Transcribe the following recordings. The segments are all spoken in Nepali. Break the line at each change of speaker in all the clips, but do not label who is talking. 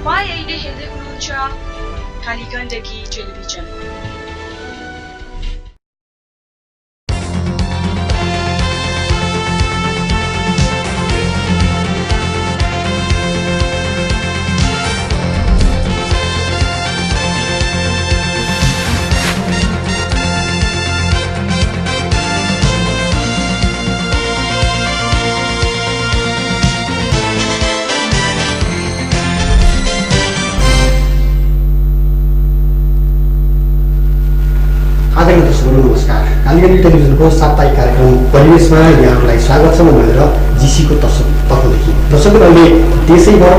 तपाईं अहिले हेर्दै हुनुहुन्छ खाली गण्डकी टेलिभिजन।
आदरणीय दर्शकहरू नमस्कार। कालीगण्डकी टेलिभिजनको साप्ताहिक कार्यक्रम परिवेशमा यहाँहरूलाई स्वागत छ भनेर जीसीको तर्फदेखि। दर्शकहरू, अहिले देशैभर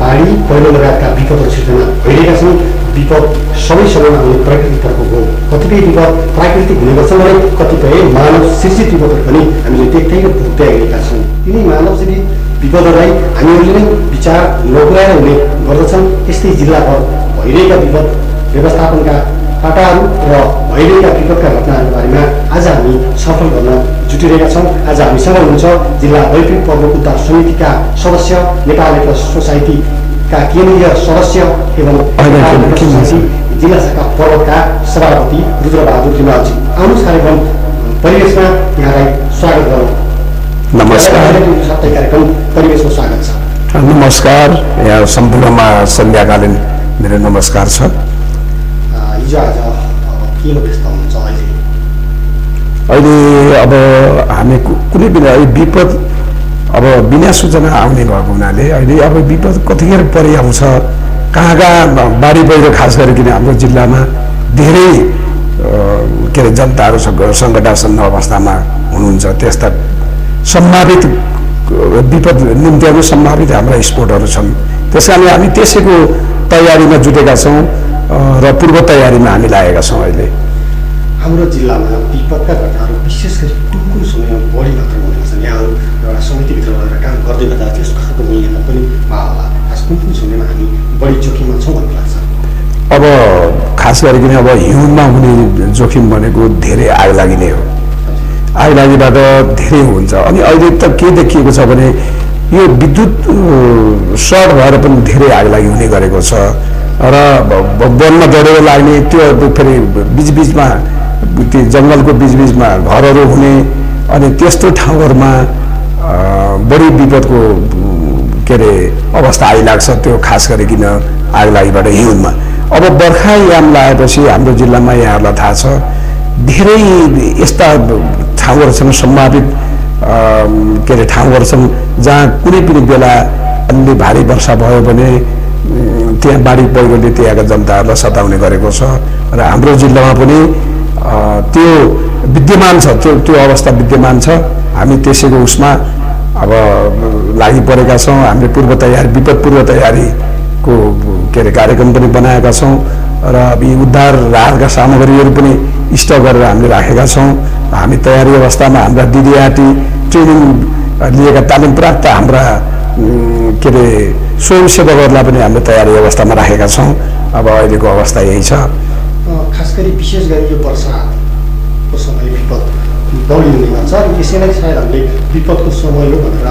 बाढी पहिरो लगायतका विपदहरू सिर्जना भइरहेका छन्। विपद सबै समयमा आउने प्रकृतितर्फको हो। कतिपय विपद प्राकृतिक हुने गर्छन् भने कतिपय मानव सृजित विपदहरू पनि हामीले देख्दै र भोग्दै आइरहेका छौँ। तिनै मानव सृजित विपदहरूलाई हामीहरूले नै विचार नगराएर हुने गर्दछन्। यस्तै जिल्लाभर भइरहेका विपद व्यवस्थापनका पाटाहरू र भइरहेका विपदका घटनाहरूको बारेमा आज हामी छलफल गर्न जुटिरहेका छौँ। आज हामीसँग हुनुहुन्छ जिल्ला वैश्विक पर्वत उद्धार समितिका सदस्य, नेपाल रेडक्रस सोसाइटीका केन्द्रीय सदस्य एवं जिल्ला शाखा पर्वतका सभापति रुद्र बाहादुर रिमालजी। आउनुहोस् कार्यक्रम परिवेशमा यहाँलाई स्वागत गरौँ।
नमस्कार।
साप्ताहिक कार्यक्रम परिवेशमा स्वागत छ।
नमस्कार। यहाँ सम्पूर्णमा सन्ध्याकालीन मेरो नमस्कार छ।
हिजो आज के व्यस्त हुनुहुन्छ
अहिले? अब हामी कुनै पनि विपद अब बिना सूचना आउने भएको हुनाले अहिले अब विपद कतिखेर परि आउँछ, कहाँ कहाँ बाढी पहिरो, खास गरिकन हाम्रो जिल्लामा धेरै के अरे जनताहरू सङ्कटासन्न अवस्थामा हुनुहुन्छ। त्यस्ता सम्भावित विपद निम्ति सम्भावित हाम्रा स्पोटहरू छन्। त्यस कारण हामी त्यसैको तयारीमा जुटेका छौँ र पूर्व तयारीमा हामी लागेका छौँ। अहिले
हाम्रो जिल्लामा विपदका घटनाहरू विशेष गरी कुन कुन समयमा बढी मात्रामा हुने गर्छन्? यहाँहरू एउटा समितिभित्र रहेर काम गर्दै गर्दा त्यस खालको मूल्यता पनि होला। खास कुन कुन समयमा हामी बढी जोखिममा छौँ भन्ने लाग्छ?
अब खास गरिकन अब हिउँदमा हुने जोखिम भनेको धेरै आगलागी नै हो। आगलागीबाट धेरै हुन्छ। अनि अहिले त के देखिएको छ भने यो विद्युत सर्ट भएर पनि धेरै आगलागी हुने गरेको छ र वनमा डढेर लाग्ने, त्यो फेरि बिचबिचमा त्यो जङ्गलको बिचबिचमा घरहरू हुने, अनि त्यस्तो ठाउँहरूमा बढी विपदको के अरे अवस्था आइलाग्छ। त्यो खास गरिकन आगलागीबाट हिउँदमा। अब बर्खायाम लागेपछि हाम्रो जिल्लामा यहाँहरूलाई थाहा छ धेरै यस्ता ठाउँहरू छन्, सम्भावित के अरे ठाउँहरू छन् जहाँ कुनै पनि बेला अलि भारी वर्षा भयो भने त्यहाँ बाढी पहिरोले त्यहाँका जनताहरूलाई सताउने गरेको छ र हाम्रो जिल्लामा पनि त्यो विद्यमान छ। त्यो अवस्था विद्यमान छ। हामी त्यसैको उसमा अब लागि परेका छौँ। हामीले पूर्व तयारी, विपद पूर्व तयारीको के अरे कार्यक्रम पनि बनाएका छौँ र यी उद्धार राहतका सामग्रीहरू पनि स्टक गरेर हामीले राखेका छौँ। हामी तयारी अवस्थामा हाम्रा दिदीआटी ट्रेनिङ लिएका तालिम प्राप्त हाम्रा के अरे स्वयंसेवकहरूलाई पनि हामीले तयारी अवस्थामा राखेका छौँ। अब अहिलेको अवस्था यही छ।
खास गरी विशेष गरी यो वर्षाको समय विपद बढी हुने गर्छ। यसैलाई सायद हामीले विपदको समय हो भनेर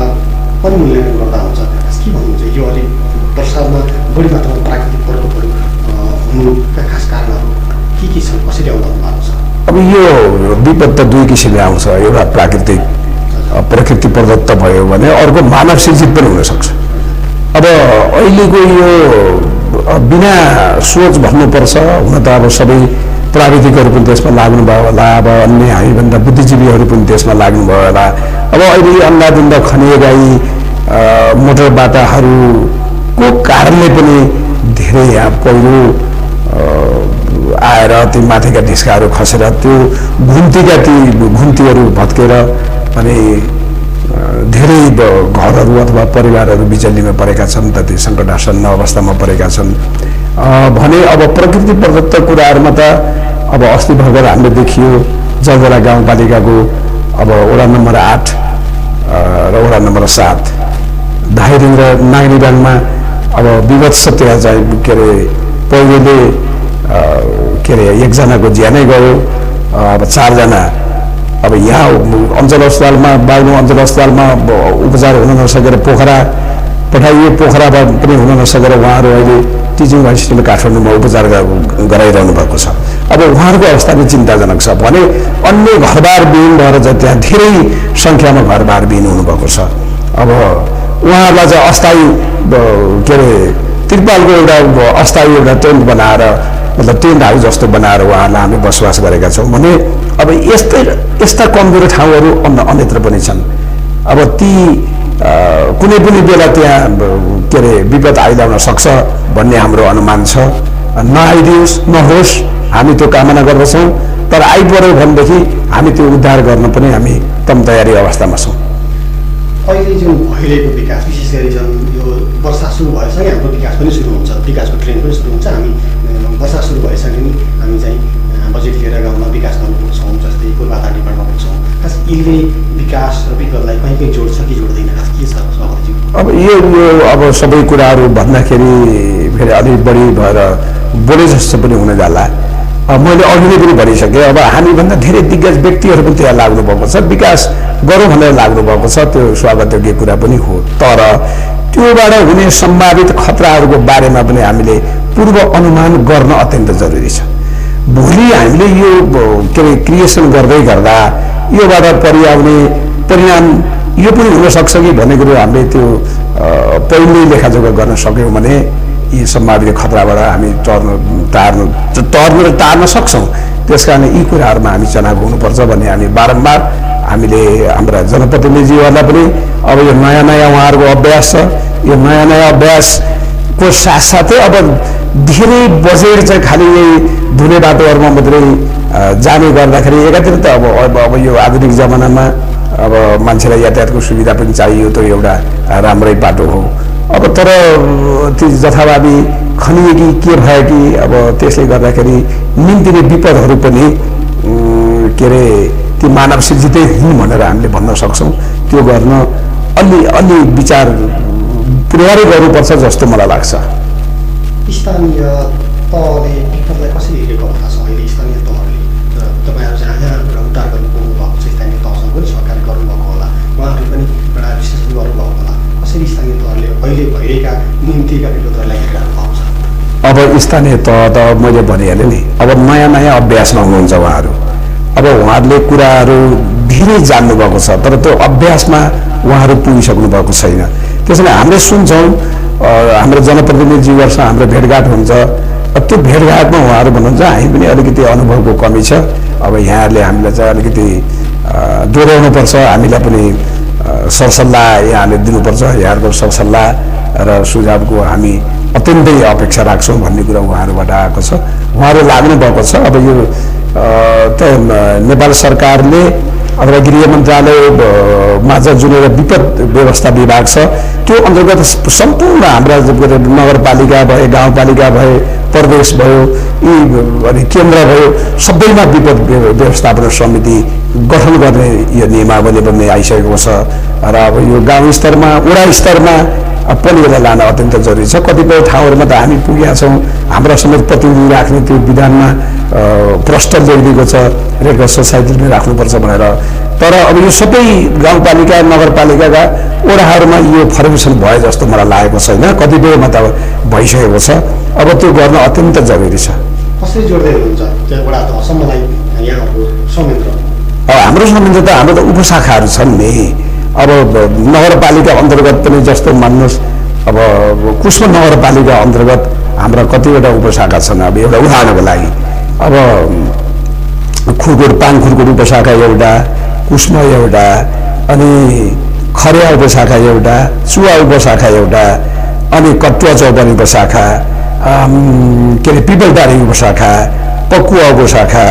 पनि मूल्याङ्कन गर्दा हुन्छ। के भन्नुहुन्छ यो अलिक वर्षामा बढी मात्रामा प्राकृतिक प्रकोपहरू हुनुका खास कारणहरू के छन्? कसरी आउँदा भएको छ?
अब यो विपद त दुई किसिमले आउँछ। एउटा प्राकृतिक प्रकृति प्रदत्त भयो भने अर्को मानव सृजित पनि हुनसक्छ। अब अहिलेको यो बिना सोच भन्नुपर्छ। हुन त अब सबै प्राविधिकहरू पनि त्यसमा लाग्नुभयो होला, अब अन्य हामीभन्दा बुद्धिजीवीहरू पनि त्यसमा लाग्नुभयो होला। अब अहिले अन्धाधुन्दा खनिएका यी मोटर बाटाहरूको कारणले पनि धेरै यहाँ पहिरो आएर ती माथिका ढिस्काहरू खसेर त्यो घुम्तीहरू भत्केर अनि धेरै घरहरू अथवा परिवारहरू बिचल्लीमा परेका छन्, त ती सङ्कटासन्न अवस्थामा परेका छन् भने अब प्रकृति प्रदत्त कुराहरूमा त अब अस्ति भर्खर हामीले देखियो जलजरा गाउँपालिकाको अब वडा नम्बर 8 र वडा नम्बर 7 धाइरिङ र नागरीबाङमा अब विभत्स त्यहाँ चाहिँ के अरे पहिरोले के अरे एकजनाको ज्यानै गयो। अब 4 जना अब यहाँ अञ्चल अस्पतालमा, बागलुङ अञ्चल अस्पतालमा उपचार हुन नसकेर पोखरा पठाइयो। पोखरामा पनि हुन नसकेर उहाँहरू अहिले टिचिङ इन्स्टिट्युट काठमाडौँमा उपचार गराइरहनु भएको छ। अब उहाँहरूको अवस्था पनि चिन्ताजनक छ भने अन्य घरबार विहीन भएर त्यहाँ धेरै सङ्ख्यामा घरबार विहीन हुनुभएको छ। अब उहाँहरूलाई चाहिँ अस्थायी के अरे त्रिपालको एउटा अस्थायी एउटा टेन्ट बनाएर मतलब टेन्ट हाउस जस्तो बनाएर उहाँहरूलाई हामी बसोबास गरेका छौँ भने अब यस्ता कमजोर ठाउँहरू अन्यत्र पनि छन्। अब ती कुनै पनि बेला त्यहाँ के अरे विपद आइलाउन सक्छ भन्ने हाम्रो अनुमान छ। नआइदियोस् नहोस् हामी त्यो कामना गर्दछौँ, तर आइपऱ्यो भनेदेखि हामी त्यो उद्धार गर्न पनि हामी तम तयारी अवस्थामा छौँ।
अहिले जुन भइरहेको विकास विशेष गरी जुन यो वर्षा सुरु भएसँगै हाम्रो विकास पनि सुरु हुन्छ, विकासको ट्रेन पनि सुरु हुन्छ। हामी वर्षा सुरु भएसँगै नि हामी चाहिँ बजेट लिएर गाउँमा विकास गर्न पुग्छौँ, जस्तै पूर्वाधार निर्माणमा पुग्छौँ। खास यसले विकास र विपदलाई कहीँ कहीँ जोड्छ कि जोड्दैन, खास के छ सभापतिज्यू?
अब यो अब सबै कुराहरू भन्दाखेरि फेरि अलिक बढी भएर बोले जस्तो पनि हुन जाला। मैले अघि नै पनि भनिसकेँ, अब हामीभन्दा धेरै दिग्गज व्यक्तिहरू पनि त्यहाँ लाग्नु भएको छ, विकास गरौँ भनेर लाग्नु भएको छ। त्यो स्वागतयोग्य कुरा पनि हो, तर त्योबाट हुने सम्भावित खतराहरूको बारेमा पनि हामीले पूर्व अनुमान गर्न अत्यन्त जरुरी छ। भोलि हामीले यो के अरे क्रिएसन गर्दै गर्दा योबाट परिआउने परिणाम यो पनि हुनसक्छ कि भन्ने कुरो हामीले त्यो पहिल्यै लेखाजोखा गर्न सक्यौँ भने यी सम्भावित खतराबाट हामी टार्न सक्छौँ। त्यस कारण यी कुराहरूमा हामी चनाखो हुनुपर्छ भन्ने हामी बारम्बार हामीले हाम्रा जनप्रतिनिधिहरूलाई पनि अब यो नयाँ नयाँ उहाँहरूको अभ्यास छ। यो नयाँ नयाँ अभ्यासको साथसाथै अब धेरै बजेट चाहिँ खालि यही धुने बाटोहरूमा मात्रै जाने गर्दाखेरि एकातिर त अब यो आधुनिक जमानामा अब मान्छेलाई यातायातको सुविधा पनि चाहियो, त्यो एउटा राम्रै बाटो हो। अब तर ती जथाभावी खनिए कि के भयो कि अब त्यसले गर्दाखेरि निम्तिने विपदहरू पनि के अरे ती मानव सृजितै हुन् भनेर हामीले भन्न सक्छौँ। त्यो गर्न अलि विचार पुर्याएर गर्नुपर्छ जस्तो मलाई लाग्छ।
स्थानीय तहले विपदलाई कसरी हेरेको अवस्था छ अहिले? स्थानीय तहले तपाईँहरू जहाँ एउटा उद्धार गर्नु पुग्नु भएको छ, स्थानीय तहसँग पनि सहकारी गर्नुभएको होला, उहाँहरूले पनि एउटा विश्लेषण गर्नुभएको होला। कसरी स्थानीय तहले अहिले भइरहेका निम्तिका विपदहरूलाई हेरिरहनु भएको छ?
अब स्थानीय तह त मैले भनिहालेँ नि, अब नयाँ नयाँ अभ्यासमा हुनुहुन्छ उहाँहरू। अब उहाँहरूले कुराहरू धेरै जान्नुभएको छ, तर त्यो अभ्यासमा उहाँहरू पुगिसक्नु भएको छैन। त्यसैले हामीले सुन्छौँ, हाम्रो जनप्रतिनिधिजीहरूसँग हाम्रो भेटघाट हुन्छ। त्यो भेटघाटमा उहाँहरू भन्नुहुन्छ हामी पनि अलिकति अनुभवको कमी छ, अब यहाँहरूले हामीलाई चाहिँ अलिकति दोहोऱ्याउनुपर्छ, हामीलाई पनि सरसल्लाह यहाँले दिनुपर्छ, यहाँहरूको सरसल्लाह र सुझावको हामी अत्यन्तै अपेक्षा राख्छौँ भन्ने कुरा उहाँहरूबाट आएको छ। उहाँहरू लाग्नु भएको छ। अब यो त नेपाल सरकारले अथवा गृह मन्त्रालयमा जुन एउटा विपद व्यवस्था विभाग छ त्यो अन्तर्गत सम्पूर्ण हाम्रा नगरपालिका भए, गाउँपालिका भए, प्रदेश भयो, यी केन्द्र भयो, सबैमा विपद व्यवस्थापन समिति गठन गर्ने यो नियमावली पनि आइसकेको छ। र अब यो गाउँ स्तरमा, वडा स्तरमा पनि यसलाई लान अत्यन्त जरुरी छ। कतिपय ठाउँहरूमा त हामी पुगेका छौँ, हाम्रा समेत प्रतिनिधि राख्ने त्यो विधानमा प्रष्ट लेखिदिएको छ, रेडक्रस सोसाइटीले राख्नुपर्छ भनेर। तर अब यो सबै गाउँपालिका, नगरपालिकाका वडाहरूमा यो फर्मेसन भए जस्तो मलाई लागेको छैन, कतिपयमा त भइसकेको छ। अब त्यो गर्न अत्यन्त जरुरी छ।
कसरी जोड्दै हुनुहुन्छ त्यो वडा तहसम्मलाई यहाँको संयन्त्र?
हाम्रो संयन्त्र त हाम्रो त उपशाखाहरू छन् नि। अब नगरपालिका अन्तर्गत पनि जस्तो मान्नुहोस्, अब कुष्म नगरपालिका अन्तर्गत हाम्रा कतिवटा उपशाखा छन्। अब एउटा उदाहरणको लागि अब पाङखुरकोट उपशाखा एउटा, कुष्म एउटा, अनि खरिया उपशाखा एउटा, चुवा उपशाखा एउटा, अनि कटुवा चौपनी उपशाखा, के अरे पिपलबारी उपशाखा, पकुवा उपशाखा।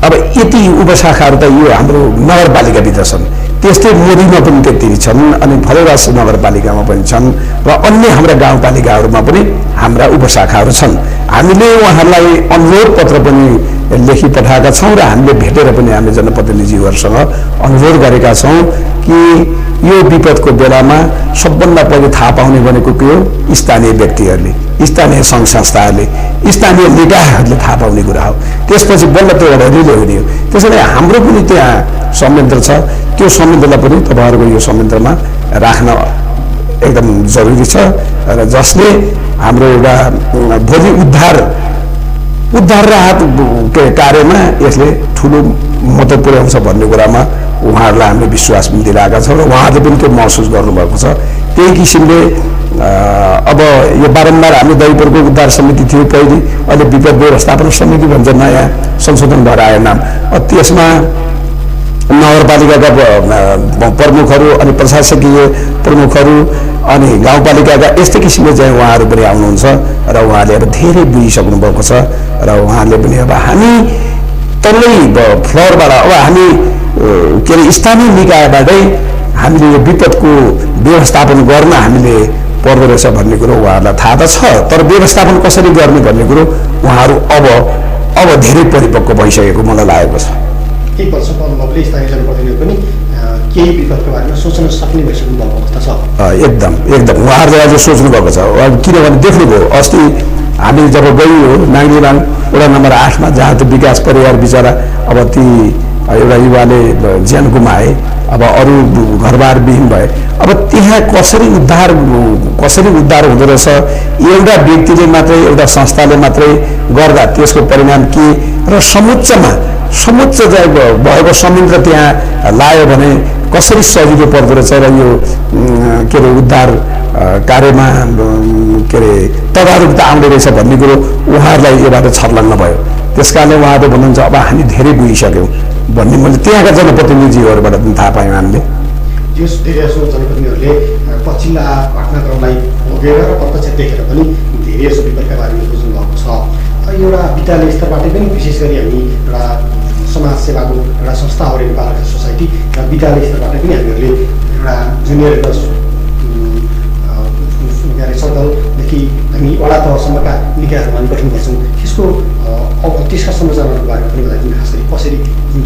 अब यति उपशाखाहरू त यो हाम्रो नगरपालिकाभित्र छन्। त्यस्तै मोदीमा पनि त्यति छन्, अनि फलेवास नगरपालिकामा पनि छन्, र अन्य हाम्रा गाउँपालिकाहरूमा पनि हाम्रा उपशाखाहरू छन्। हामीले उहाँहरूलाई अनुरोध पत्र पनि लेखी पठाएका छौँ र हामीले भेटेर पनि हामी जनप्रतिनिधिहरूसँग अनुरोध गरेका छौँ कि यो विपदको बेलामा सबभन्दा पहिले थाहा पाउने भनेको के हो? स्थानीय व्यक्तिहरूले, स्थानीय सङ्घ संस्थाहरूले, स्थानीय निकायहरूले थाहा पाउने कुरा हो। त्यसपछि बल्ल त्यो एउटा रिले हुने हो। त्यसैले हाम्रो पनि त्यहाँ संयन्त्र छ, त्यो संयन्त्रलाई पनि तपाईँहरूको यो संयन्त्रमा राख्न एकदम जरुरी छ र जसले हाम्रो एउटा भोलि उद्धार राहत कार्यमा यसले ठुलो महत्त्व पुर्याउँछ भन्ने कुरामा उहाँहरूलाई हामीले विश्वास पनि दिइरहेका छौँ र उहाँहरूले पनि त्यो महसुस गर्नुभएको छ। त्यही किसिमले अब यो बारम्बार हाम्रो दैपुरको उद्धार समिति थियो पहिले, अहिले विपद व्यवस्थापन समिति भन्छ, नयाँ संशोधन भएर आयो नाम। त्यसमा नगरपालिकाका प्रमुखहरू अनि प्रशासकीय प्रमुखहरू अनि गाउँपालिकाका यस्तै किसिमले चाहिँ उहाँहरू पनि आउनुहुन्छ र उहाँले अब धेरै बुझिसक्नु भएको छ र उहाँहरूले पनि अब हामी तल्लै फ्लोरबाट अब हामी के अरे स्थानीय निकायबाटै हामीले यो विपदको व्यवस्थापन गर्न हामीले पर्दो रहेछ भन्ने कुरो उहाँहरूलाई थाहा त छ, तर व्यवस्थापन कसरी गर्ने भन्ने कुरो उहाँहरू अब धेरै परिपक्व भइसकेको मलाई लागेको छ।
केही वर्षको अनुभवले स्थानीय जनप्रतिनिधिहरू पनि केही विपदको बारेमा सोच्न सक्ने भइसक्नु भएको अवस्था छ। एकदम
उहाँहरूले अझ सोच्नु भएको छ। किनभने देख्नुभयो अस्ति हामी जब गइयो नाङ्गलीबाङ वडा नम्बर 8 मा, जहाँ त्यो विकास परिवार बिचरा अब ती एउटा युवाले ज्यान गुमाए, अब अरू घरबार विहीन भए, अब त्यहाँ कसरी उद्धार हुँदो रहेछ, एउटा व्यक्तिले मात्रै एउटा संस्थाले मात्रै गर्दा त्यसको परिणाम के र समुच्च चाहिँ भएको संयन्त्र त्यहाँ लायो भने कसरी सजिलो पर्दो रहेछ र यो के अरे उद्धार कार्यमा के अरे तदारुकता आउँदो रहेछ भन्ने कुरो उहाँहरूलाई योबाट छर्लङ्ग भयो। त्यस कारणले उहाँहरूले भन्नुहुन्छ अब हामी धेरै बुझिसक्यौँ भन्ने मैले त्यहाँका जनप्रतिनिधिहरूबाट पनि थाहा पायौँ हामीले।
धेरैजसो जनप्रतिनिधिहरूले पछिल्ला घटनाक्रमलाई भोगेर र प्रत्यक्ष देखेर पनि धेरैजसो विपदका बारेमा बुझ्नु भएको छ। एउटा विद्यालय स्तरबाटै पनि विशेष गरी हामी एउटा समाज सेवाको एउटा संस्था हो नेपाल सोसाइटी र विद्यालय स्तरबाट पनि हामीहरूले एउटा जुनियर सर्कलदेखि हामी वडा तहसम्मका निकायहरू हामी गठन गर्छौँ। त्यसका संरचनाहरूको बारेमा पनि बताइदिनु, खास गरी कसरी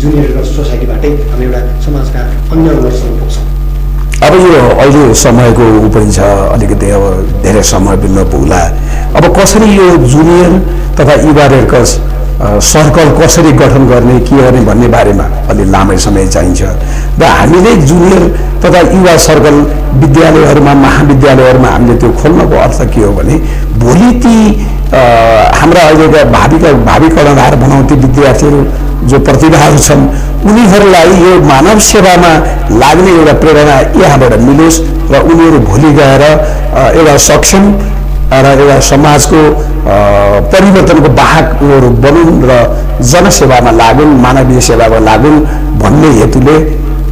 जुनियर सोसाइटीबाटै हामी एउटा समाजका अन्य वर्गसम्म पुग्छौँ।
अब यो अहिले समयको पनि छ, अलिकति अब धेरै समय पनि नपुग्ला। अब कसरी यो जुनियर तथा युवा रेडक्रस सर्कल कसरी गठन गर्ने, के गर्ने भन्ने बारेमा अलि लामै समय चाहिन्छ र हामीले जुनियर तथा युवा सर्कल विद्यालयहरूमा महाविद्यालयहरूमा हामीले त्यो खोल्नको अर्थ के हो भने भोलि ती हाम्रा अहिलेका भावी कर्णधार भनौँ ती विद्यार्थीहरू जो प्रतिभाहरू छन् उनीहरूलाई यो मानव सेवामा लाग्ने एउटा प्रेरणा यहाँबाट मिलोस् र उनीहरू भोलि गएर एउटा सक्षम र एउटा समाजको परिवर्तनको वाहक उनीहरू बनुन् र जनसेवामा लागुन्, मानवीय सेवामा लागुन् भन्ने हेतुले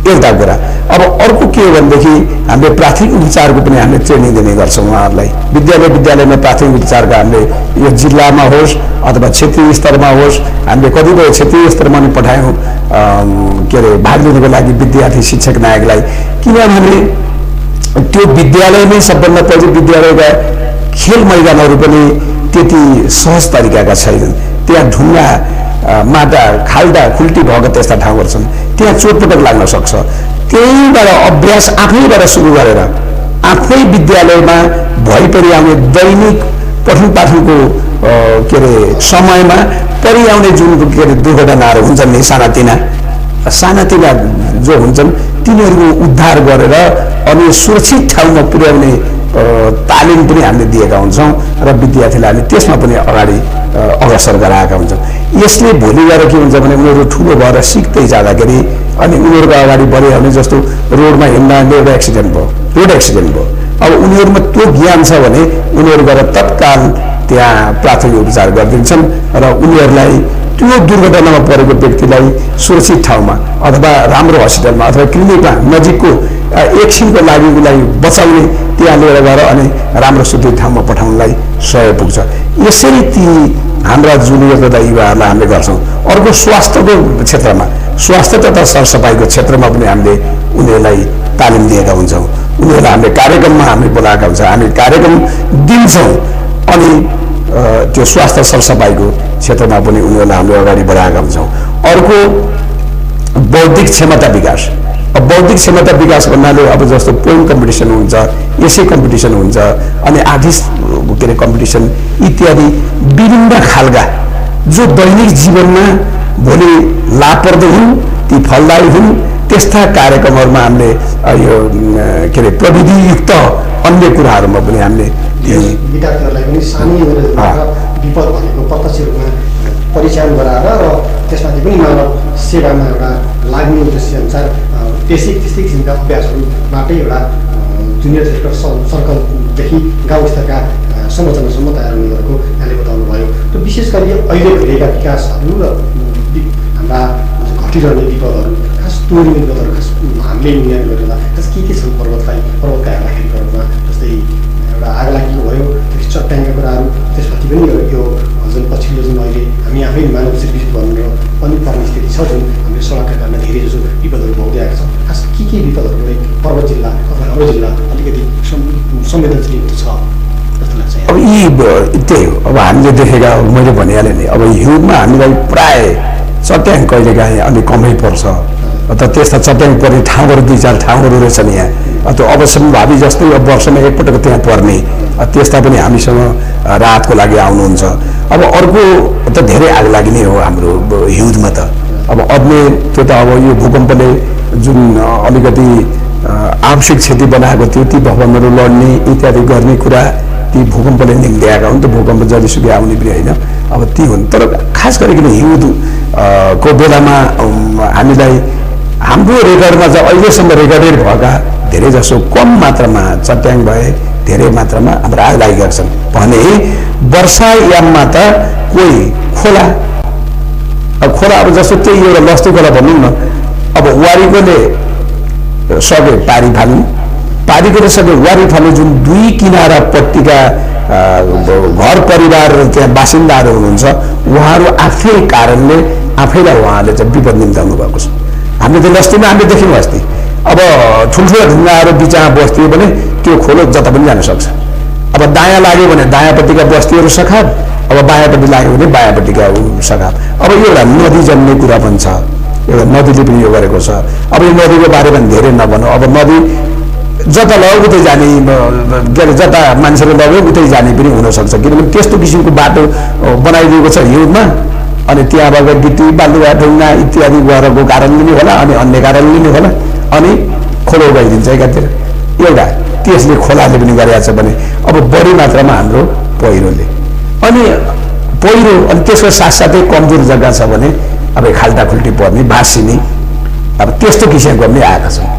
एउटा कुरा। अब अर्को के हो भनेदेखि हामीले प्राथमिक उपचारको पनि हामीले ट्रेनिङ दिने गर्छौँ उहाँहरूलाई। विद्यालयमा प्राथमिक उपचारका हामीले यो जिल्लामा होस् अथवा क्षेत्रीय स्तरमा होस्, हामीले कतिपय क्षेत्रीय स्तरमा पनि पठायौँ के अरे भाग लिनुको लागि विद्यार्थी शिक्षक नायकलाई। किनभने त्यो विद्यालयमै सबभन्दा पहिले विद्यालयका खेल मैदानहरू पनि त्यति सहज तरिकाका छैनन्। त्यहाँ ढुङ्गा माटा खाल्टा खुल्टी भएको त्यस्ता ठाउँहरू छन्, त्यहाँ चोटपटक लाग्न सक्छ। त्यहीबाट अभ्यास आफैबाट सुरु गरेर आफ्नै विद्यालयमा भइपरि आउने दैनिक पठन पाठनको के अरे समयमा परिआउने जुन के अरे दुर्घटनाहरू हुन्छन् नि सानातिना जो हुन्छन् तिनीहरूको उद्धार गरेर अनि सुरक्षित ठाउँमा पुर्याउने तालिम पनि हामीले दिएका हुन्छौँ र विद्यार्थीलाई हामी त्यसमा पनि अगाडि अग्रसर गराएका हुन्छौँ। यसले भोलि गएर के हुन्छ भने उनीहरू ठुलो भएर सिक्दै जाँदाखेरि अनि उनीहरूको अगाडि बढ्यो भने जस्तो रोडमा हिँड्दा एउटा रोड एक्सिडेन्ट भयो, अब उनीहरूमा त्यो ज्ञान छ भने उनीहरू गएर तत्काल त्यहाँ प्राथमिक उपचार गरिदिन्छन् र उनीहरूलाई त्यो दुर्घटनामा परेको व्यक्तिलाई सुरक्षित ठाउँमा अथवा राम्रो हस्पिटलमा अथवा क्लिनिकमा नजिकको एकछिनको लागि उसलाई बचाउने त्यहाँ लिएर गएर अनि राम्रो सुदृढ ठाउँमा पठाउनलाई सहयोग पुग्छ। यसरी ती हाम्रा जुनियर तथा युवाहरूलाई हामीले गर्छौँ। अर्को स्वास्थ्यको क्षेत्रमा, स्वास्थ्य तथा सरसफाइको क्षेत्रमा पनि हामीले उनीहरूलाई तालिम दिएका हुन्छौँ। उनीहरूलाई हामीले कार्यक्रममा हामी बोलाएका हुन्छौँ, हामी कार्यक्रम दिन्छौँ अनि त्यो स्वास्थ्य सरसफाइको क्षेत्रमा पनि उनीहरूलाई हामीले अगाडि बढाएका हुन्छौँ। अर्को बौद्धिक क्षमता विकास। अब बौद्धिक क्षमता विकास भन्नाले अब जस्तो पोइम कम्पिटिसन हुन्छ, एसे कम्पिटिसन हुन्छ अनि आर्टिस्ट के अरे कम्पिटिसन इत्यादि विभिन्न खालका जो दैनिक जीवनमा भोलि लाभप्रद हुन्, ती फलदायी हुन् त्यस्ता कार्यक्रमहरूमा हामीले यो के अरे प्रविधियुक्त अन्य कुराहरूमा पनि हामीले
विद्यार्थीहरूलाई पनि सानै विपद भनेको प्रत्यक्ष रूपमा परिचालन गराएर र त्यसमाथि पनि मानव सेवामा एउटा लाग्ने उद्देश्य अनुसार त्यस्तै किसिमका अभ्यासहरूबाटै एउटा जुनियर रेड सर्कलदेखि गाउँ स्तरका संरचनासम्म तयार हुने गरेको यहाँले बताउनु भयो र विशेष गरी अहिले भइरहेका विकासहरू र हाम्रा घटिरहने विपदहरू खास तोड्ने विपदहरू खास हामीले मूल्याङ्कन गरेर खास के छन् पर्वतका हेर्दाखेरि पर्वतमा जस्तै एउटा आगलागीको भयो चट्याङका कुराहरू त्यसपछि पनि यो जुन पछिल्लो जुन अहिले हामी आफै मानव सृजित भन्नु पनि पर्ने स्थिति छ जुन हामीले सडकका कारणमा धेरै जसो विपदहरू भोग्दै आएको छ खास के विपदहरूले पर्वत जिल्ला अथवा हाम्रो जिल्ला अलिकति संवेदनशील छ जस्तो लाग्छ।
अब यी त्यही हो अब हामीले देखेका मैले भनिहालेँ नि अब हिउँमा हामीलाई प्राय चट्याङ कहिलेकाहीँ अलिक कमै पर्छ त त्यस्ता चट्याङ पर्ने ठाउँहरू 2-4 ठाउँहरू रहेछन् यहाँ त्यो अवश्यम्भावी जस्तै अब वर्षमा एकपटक त्यहाँ पर्ने त्यस्ता पनि हामीसँग राहतको लागि आउनुहुन्छ। अब अर्को त धेरै आग लागि नै हो हाम्रो हिउँदमा त अब अद्ने त्यो त अब यो भूकम्पले जुन अलिकति आंशिक क्षति बनाएको थियो ती भवनहरू लड्ने इत्यादि गर्ने कुरा ती भूकम्पले निम्त्याएका हुन् त भूकम्प जतिसुकै आउने पनि होइन अब ती हुन् तर खास गरिकन हिउँद को बेलामा हामीलाई हाम्रो रेकर्डमा चाहिँ अहिलेसम्म रेकर्डेड भएका धेरै जसो कम मात्रामा चट्याङ भए धेरै मात्रामा हाम्रो आग लागेका छन् भने वर्षायाममा त कोही खोला अब जस्तो त्यही एउटा लस्ती खोला भनौँ न अब वारीकोले सके पारी फाल्नु सके वारी फाल्नु जुन 2 किनारा पट्टिका घर परिवार त्यहाँ बासिन्दाहरू हुनुहुन्छ उहाँहरू आफै कारणले आफैलाई उहाँहरूले चाहिँ विपद निम्ताउनु भएको छ। हामीले त लस्तीमा हामीले देख्यौँ अस्ति अब ठुल्ठुला ढुङ्गाहरू बिचमा बस्थ्यो भने त्यो खोलो जता पनि जान सक्छ। अब दायाँ लाग्यो भने दायाँपट्टिका बस्तीहरू सखाप अब बायाँपट्टि लाग्यो भने बायाँपट्टिका सखाप। अब यो एउटा नदी जन्ने कुरा पनि छ एउटा नदीले पनि यो गरेको छ। अब यो नदीको बारेमा धेरै नभनौँ अब नदी जता लग्यो उतै जाने के अरे जता मान्छेले लग्यो उतै जाने पनि हुनसक्छ किनभने त्यस्तो किसिमको बाटो बनाइदिएको छ हिउँदमा अनि त्यहाँबाट गिटी बालुवा ढुङ्गा इत्यादि गएको कारणले नै होला अनि अन्य कारणले नै होला अनि खोलो गइदिन्छ एकातिर एउटा त्यसले खोलाले पनि गरेको छ भने अब बढी मात्रामा हाम्रो पहिरोले अनि त्यसको साथसाथै कमजोर जग्गा छ भने अब खाल्टाखुल्टी पर्ने भाँसिने अब त्यस्तो किसिमको पनि आएका छन्।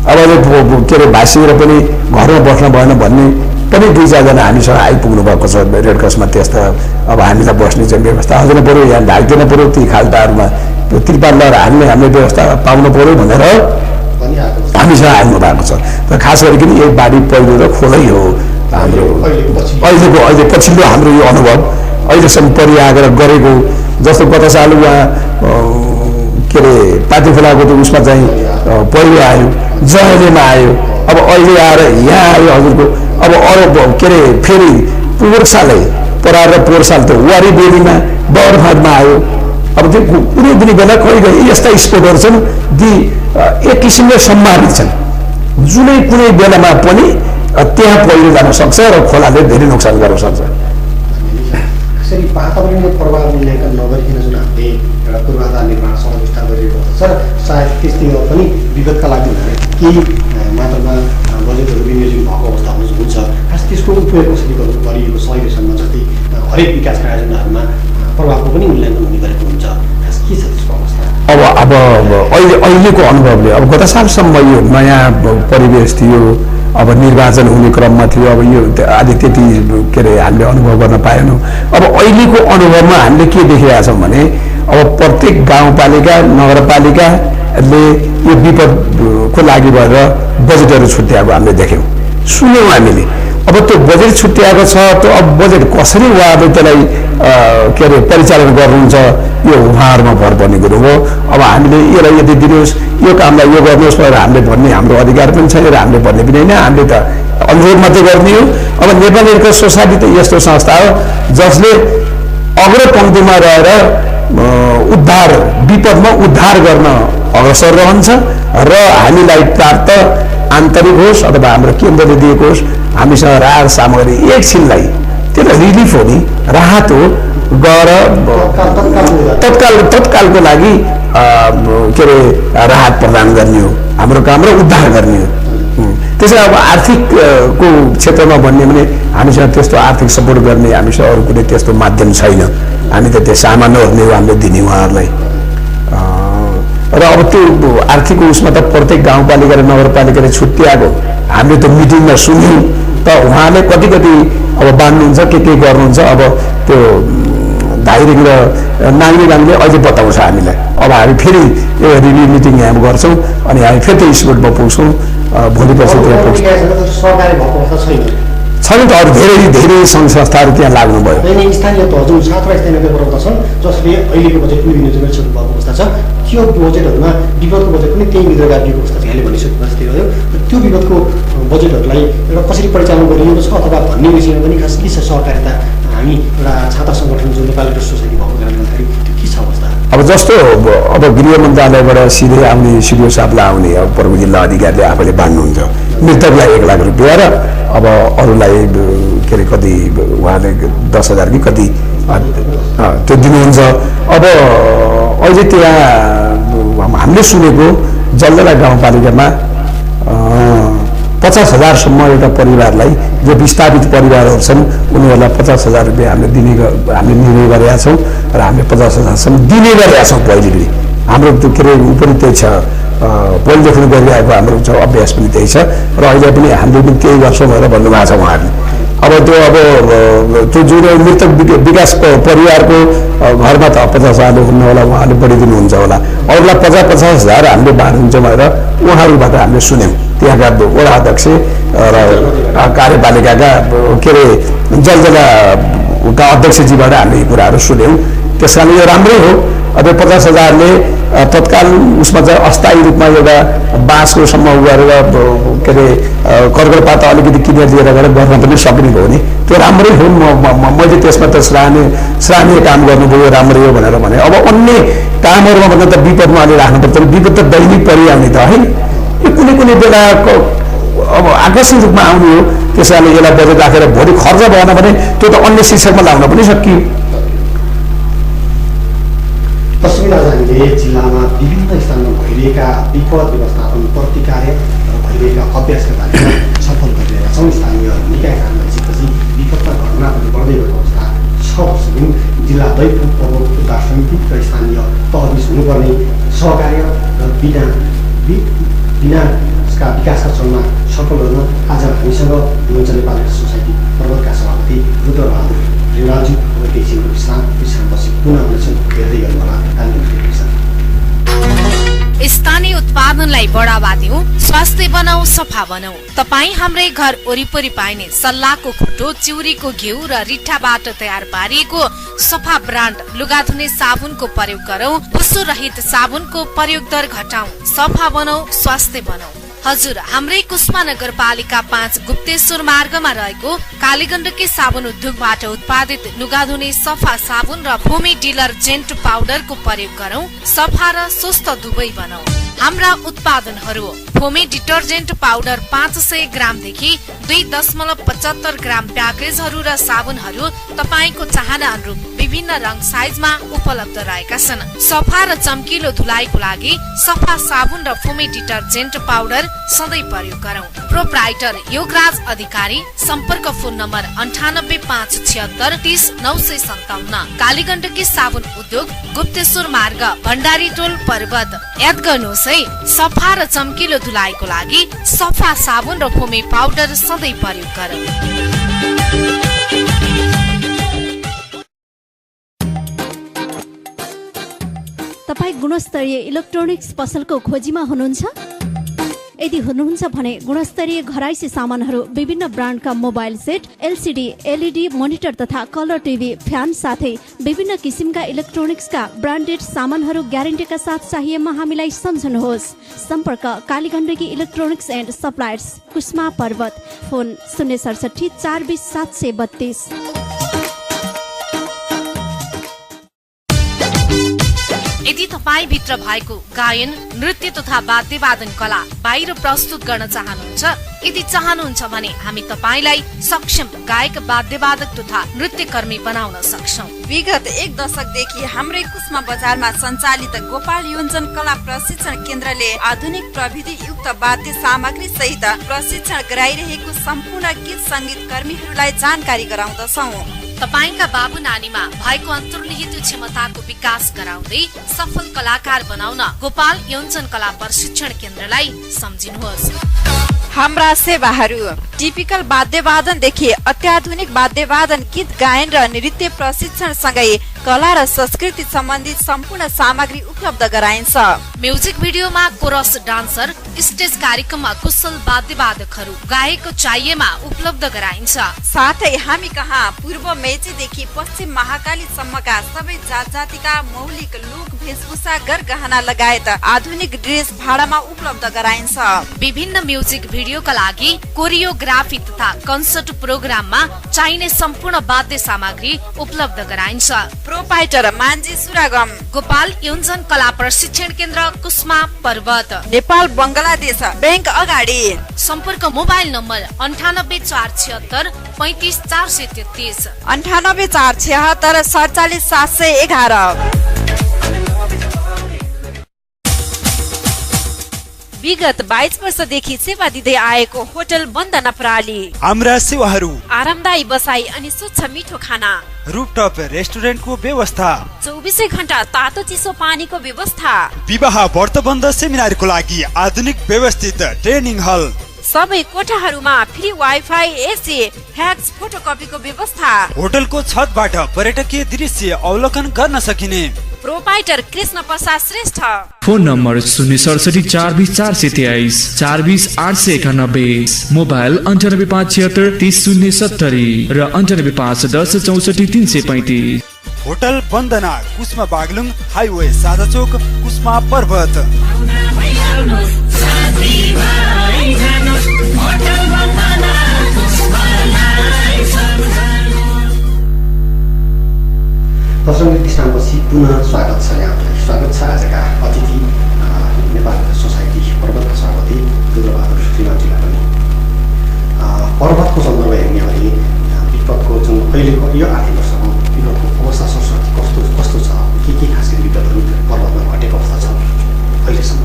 अब के अरे भाँसिएर पनि घरमा बस्न भएन भन्ने पनि 2-4 जना हामीसँग आइपुग्नु भएको छ रेड क्रसमा त्यस्ता अब हामीलाई बस्ने चाहिँ व्यवस्था अझै पऱ्यो यहाँ ढाकिदिनु पऱ्यो ती खाल्टाहरूमा त्यो त्रिपाल लगाएर हामीले व्यवस्था पाउनु पऱ्यो भनेर हामीसँग आउनु भएको छ। र खास गरिकन यो बाढी पहिरो र खोलै हो हाम्रो अहिले पछिल्लो हाम्रो यो अनुभव अहिलेसम्म परिआएर गरेको जस्तो गत साल उहाँ के अरे पाती खोलाको त उसमा चाहिँ पहिरो आयो जहलेमा आयो अब अहिले आएर यहाँ आयो हजुरको अब अरू के अरे फेरि पोहोर सालै पराएर पोहोर साल त वारी बेलीमा बौरफाटमा आयो। अब त्यो कुनै पनि बेला कहिले यस्ता स्पोटहरू छन् ती एक किसिमले सम्मानित छन् जुनै कुनै बेलामा पनि त्यहाँ पहिरो जान सक्छ र खोलाले धेरै नोक्सान गर्न सक्छ।
यसरी वातावरणीय प्रभाव मूल्याङ्कन नगरिकन जुन हामीले एउटा पूर्वाधार निर्माण समाविष्ट गरिएको छ र सायद त्यस्तै पनि विगतका लागि केही मात्रामा बजेटहरू विनियोजन भएको अवस्था हुन्छ खास त्यसको उपयोग कसरी गरिएको छ अहिलेसम्म जति हरेक विकास आयोजनाहरूमा प्रभावको पनि मूल्याङ्कन हुने गरेको हुन्छ खास के छ त्यसको अवस्था?
अब अहिलेको अनुभवले अब गत सालसम्म यो नयाँ परिवेश थियो अब निर्वाचन हुने क्रममा थियो अब यो आदि त्यति के अरे हामीले अनुभव गर्न पाएनौँ। अब अहिलेको अनुभवमा हामीले के देखिरहेका छौँ भने अब प्रत्येक गाउँपालिका नगरपालिकाले यो विपदको लागि भएर बजेटहरू छुट्याएको हामीले देख्यौँ सुन्यौँ हामीले। अब त्यो बजेट छुट्याएको छ त्यो अब बजेट कसरी उहाँहरूले त्यसलाई के अरे परिचालन गर्नुहुन्छ यो उहाँहरूमा भर पर्ने कुरो हो। अब हामीले यसलाई यदि दिनुहोस् यो कामलाई यो गर्नुहोस् भनेर हामीले भन्ने हाम्रो अधिकार पनि छैन र हामीले भन्ने पनि होइन हामीले त अनुरोध मात्रै गर्ने हो। अब नेपाल रेड क्रस सोसाइटी त यस्तो संस्था हो जसले अग्रपङ्क्तिमा रहेर उद्धार विपदमा उद्धार गर्न अग्रसर रहन्छ र हामीलाई प्राप्त आन्तरिक होस् अथवा हाम्रो केन्द्रले दिएको होस् हामीसँग राहत सामग्री एकछिनलाई त्यसलाई रिलिफ हो नि, राहत हो, गएर तत्कालको लागि के अरे राहत प्रदान गर्ने हो हाम्रो काम र उद्धार गर्ने हो। त्यसैले अब आर्थिकको क्षेत्रमा भन्ने भने हामीसँग त्यस्तो आर्थिक सपोर्ट गर्ने हामीसँग अरू कुनै त्यस्तो माध्यम छैन। हामी त त्यो सामानहरू नै हामीले दिने उहाँहरूलाई। र अब त्यो आर्थिक उसमा त प्रत्येक गाउँपालिका र नगरपालिकाले छुट्टिआएको हामीले त्यो मिटिङमा सुन्यौँ त उहाँले कति अब बाँड्नुहुन्छ के गर्नुहुन्छ अब त्यो धाइरिङ र नाङ्गे अझै बताउँछ हामीलाई। अब हामी फेरि यो रिभ्यू मिटिङ यहाँ गर्छौँ अनि हामी फेरि त्यो स्पोर्टमा पुग्छौँ, भोलि पर्सि त्यहाँ पुग्छौँ। छैन त अरू धेरै सङ्घ संस्थाहरू त्यहाँ लाग्नुभयो।
स्थानीय तह जुन 7 स्थानीय तहबाट छन् जसले अहिलेको बजेट पनि दिन जरुरी भएको अवस्था छ, त्यो बजेटहरूमा विगतको बजेट पनि त्यही भित्र गाडिएको अवस्था छ। यहाँले भनिसक्नु जस्तै हो, त्यो विगतको बजेटहरूलाई एउटा कसरी परिचालन गरिएको छ अथवा भन्ने विषयमा पनि खास के छ सहकारिता हामी एउटा छात्र सङ्गठन जो नेपाल रेड सोसाइटी भएको कारणले गर्दाखेरि त्यो के छ अवस्था?
अब जस्तो अब गृह मन्त्रालयबाट सिधै आउने सिडिओ साहबलाई आउने अब प्रमुख जिल्ला अधिकारीले आफैले बाँड्नुहुन्छ मृतकलाई 1 लाख रुपियाँ र अब अरूलाई के अरे कति उहाँले 10,000 कि कति त्यो दिनुहुन्छ। अब अहिले त्यहाँ हामीले सुनेको जल्दला गाउँपालिकामा 50,000सम्म एउटा परिवारलाई जो विस्थापित परिवारहरू छन् उनीहरूलाई 50,000 रुपियाँ हामीले निर्णय गरेका छौँ र हामीले 50,000सम्म दिने गरेका छौँ। पहिले पनि हाम्रो त्यो के अरे ऊ पनि त्यही छ, पहिलेदेखि गरिरहेको हाम्रो अभ्यास पनि त्यही छ र अहिले पनि हामीले पनि त्यही गर्छौँ भनेर भन्नुभएको छ उहाँहरूले। अब त्यो जुन मृतक विकास परिवारको घरमा त 50,000 हुन्न होला, उहाँले बढी दिनुहुन्छ होला, अरूलाई 50,000 हामीले बाँड्नुहुन्छ भनेर उहाँहरूबाट हामीले सुन्यौँ। त्यहाँका वडा अध्यक्ष र कार्यपालिकाका के अरे जलजलाका अध्यक्षजीबाट हामीले यी कुराहरू सुन्यौँ। त्यस कारणले यो राम्रै हो। अब 50,000ले तत्काल उसमा चाहिँ अस्थायी रूपमा एउटा बाँसको सम्म गरेर के अरे कर्करपात अलिकति किनेर दिएर गर्न पनि सक्ने हो नि, त्यो राम्रै हो। मैले त्यसमा त सराहनीय काम गर्नुभयो, राम्रै हो भनेर भने। अब अन्य कामहरूमा भन्दा त विपदमा अलि राख्नुपर्छ, विपद त दैनिक परिआउने त है, यो कुनै बेला अब आकर्षक रूपमा आउने हो। त्यस कारणले यसलाई बजेट राखेर भोलि खर्च भएन भने त्यो त अन्य शिक्षकमा लाउन पनि सकियो।
तस्बिर आज हामीले जिल्लामा विभिन्न स्थानमा भइरहेका विपद व्यवस्थापन प्रतिकार्य र भइरहेका अभ्यासका बारेमा छलफल गरिरहेका छौँ। स्थानीय निकाय काम भइसकेपछि विपदका घटना पनि बढ्दै गएको अवस्था छ। वर्षदेखि जिल्ला दैनिक उद्धार समिति र स्थानीय तहबिच हुनुपर्ने सहकार्य र बिनाका विकासका क्रममा छलफल गर्न आज हामीसँग हुनुहुन्छ नेपाल रेड सोसाइटी पर्वतका सभापति रुद्र बाहादुर रिमालजी। एकैछिनको विश्रामपछि पुनः हुनेछन्, हेर्दै गर्नु होला।
स्थानीय उत्पादनलाई बढावा दिउँ, स्वास्थ्य बनाऊ, सफा बनाऊ। तपाई हाम्रै घर वरिपरि पाइने सल्लाहको खुट्टो, चिउरीको घिउ र रिठ्ठाबाट तयार पारिएको सफा ब्रान्ड लुगा धुने साबुनको प्रयोग गरौं। पुस्सो रहित साबुनको प्रयोग दर घटाऊ, सफा बनाऊ, स्वास्थ्य बनाऊ। हजुर, हाम्रै कुस्मा नगरपालिका 5 गुप्तेश्वर मार्गमा रहेको कालीगण्डकी साबुन उद्योगबाट उत्पादित लुगा धुने सफा साबुन र भूमि डिटर्जेन्ट पाउडरको प्रयोग गरौं, सफा र स्वस्थ दुवै बनाऊ। हाम्रा उत्पादनहरू भूमि डिटर्जेन्ट पाउडर 500 ग्रामदेखि 2.75 ग्राम प्याकेजहरू र साबुनहरू तपाईको चाहना अनुरूप विभिन्न रङ साइजमा उपलब्ध रहेका छन्। सफा र चम्किलो धुलाइको लागि सफा साबुन र भूमि डिटर्जेन्ट पाउडर सधैँ प्रयोग गरौं। प्रोप्राइटर योगराज अधिकारी, सम्पर्क फोन नम्बर 9856730957। कालीगण्डकी साबुन उद्योग, गुप्तेश्वर मार्ग, भण्डारी टोल, पर्वत। याद गर्नुहोस् है, सफा र चम्किलो धुलाइको लागि सफा साबुन र भूमि पाउडर सधैँ प्रयोग गरौं।
तपाईँ गुणस्तरीय इलेक्ट्रोनिक्स पसलको खोजीमा हुनुहुन्छ? यदि हुनुहुन्छ भने गुणस्तरीय घराइसी सामानहरू, विभिन्न ब्रान्डका mobile set, LCD, LED monitor तथा कलर टिभी, फ्यान साथै विभिन्न किसिमका इलेक्ट्रोनिक्सका ब्रान्डेड सामानहरू ग्यारेन्टीका साथ चाहिएमा हामीलाई सम्झनुहोस्। सम्पर्क Kaligandaki electronics and suppliers, Kusma, Parbat. Phone 067 420 732।
यदि तपाईभित्र भएको गायन, नृत्य तथा वाद्यवादन कला बाहिर प्रस्तुत गर्न चाहनुहुन्छ? यदि चाहनुहुन्छ भने हामी तपाईलाई सक्षम गायक, वाद्यवादक तथा नृत्यकर्मी बनाउन सक्छौं।
विगत 1 दशकदेखि हाम्रै कुस्मा बजारमा सञ्चालित गोपाल योञ्जन कला प्रशिक्षण केन्द्रले आधुनिक प्रविधि युक्त वाद्य सामग्री सहित प्रशिक्षण गराइरहेको सम्पूर्ण गीत संगीत कर्मीहरूलाई जानकारी गराउँदछौं।
तपाईका बाबु नानीमा भएको अन्तर्निहित क्षमताको विकास गराउँदै सफल कलाकार बनाउन गोपाल योञ्जन कला प्रशिक्षण केन्द्रलाई सम्झिनुहोस्।
हाम्रा सेवाहरू टिपिकल वाद्यवादनदेखि अत्याधुनिक वाद्यवादन, गीत गायन र नृत्य प्रशिक्षण सँगै कला र संस्कृति सम्बन्धित सम्पूर्ण सामग्री उपलब्ध गराइन्छ।
म्युजिक भिडियोमा कोरस डान्सर, स्टेज कार्यक्रममा कुशल वाद्यवादकहरू, गायकको चाहिएमा उपलब्ध गराइन्छ।
साथै हामी कहाँ पूर्व मेचीदेखि पश्चिम महाकाली सम्मका सबै जात जातिका मौलिक लुक, वेशभूषा, गरगहना लगायत आधुनिक ड्रेस भाडामा उपलब्ध गराइन्छ।
विभिन्न म्युजिक भिडियोका लागि कोरियोग्राफी तथा कन्सर्ट प्रोग्राममा चाहिने सम्पूर्ण वाद्य सामग्री उपलब्ध गराइन्छ।
प्रोपाइटर मान्जी सुरागम,
गोपाल योञ्जन कला प्रशिक्षण केन्द्र, कुस्मा पर्वत,
नेपाल बंगलादेश बैंक अगाडि।
सम्पर्क मोबाइल नम्बर 98 476 35 433,
98 476 47 711। विगत 22 वर्षदेखि सेवा दिँदै आएको होटल वन्दना प्रणाली।
हाम्रा सेवाहरू
आरामदायी बसाई अनि स्वच्छ मिठो खाना,
रूफटप रेस्टुरेन्टको व्यवस्था,
24 घण्टा तातो चिसो पानीको व्यवस्था,
विवाह व्रत बन्ध सेमिनारको लागि आधुनिक व्यवस्थित ट्रेनिङ हल,
सबै कोठाहरूमा फ्री वाइफाई, एसी, फ्याक्स, फोटोकपीको व्यवस्था,
होटलको छतबाट पर्यटकीय दृश्य अवलोकन गर्न सकिने।
Proprietor Krishna Prasad Shrestha.
Phone number 067 420 423 420 891, mobile 98576 30070 र 98510 64 335।
होटल वन्दना, कुस्मा बागलुङ हाइवे, सादा चोक, कुस्मा पर्वत।
दर्शक विश्रामपछि पुनः स्वागत छ यहाँलाई। स्वागत छ आजका अतिथि नेपाल सोसाइटी पर्वतका सभापति बाहादुर रिमालजीलाई पनि। पर्वतको सन्दर्भ हेर्ने हो भने विपदको जुन अहिलेको यो आर्थिक वर्षमा विपदको अवस्था संस्कृति कस्तो छ, के खास गरी विपदहरू पर्वतमा घटेको अवस्था छ अहिलेसम्म?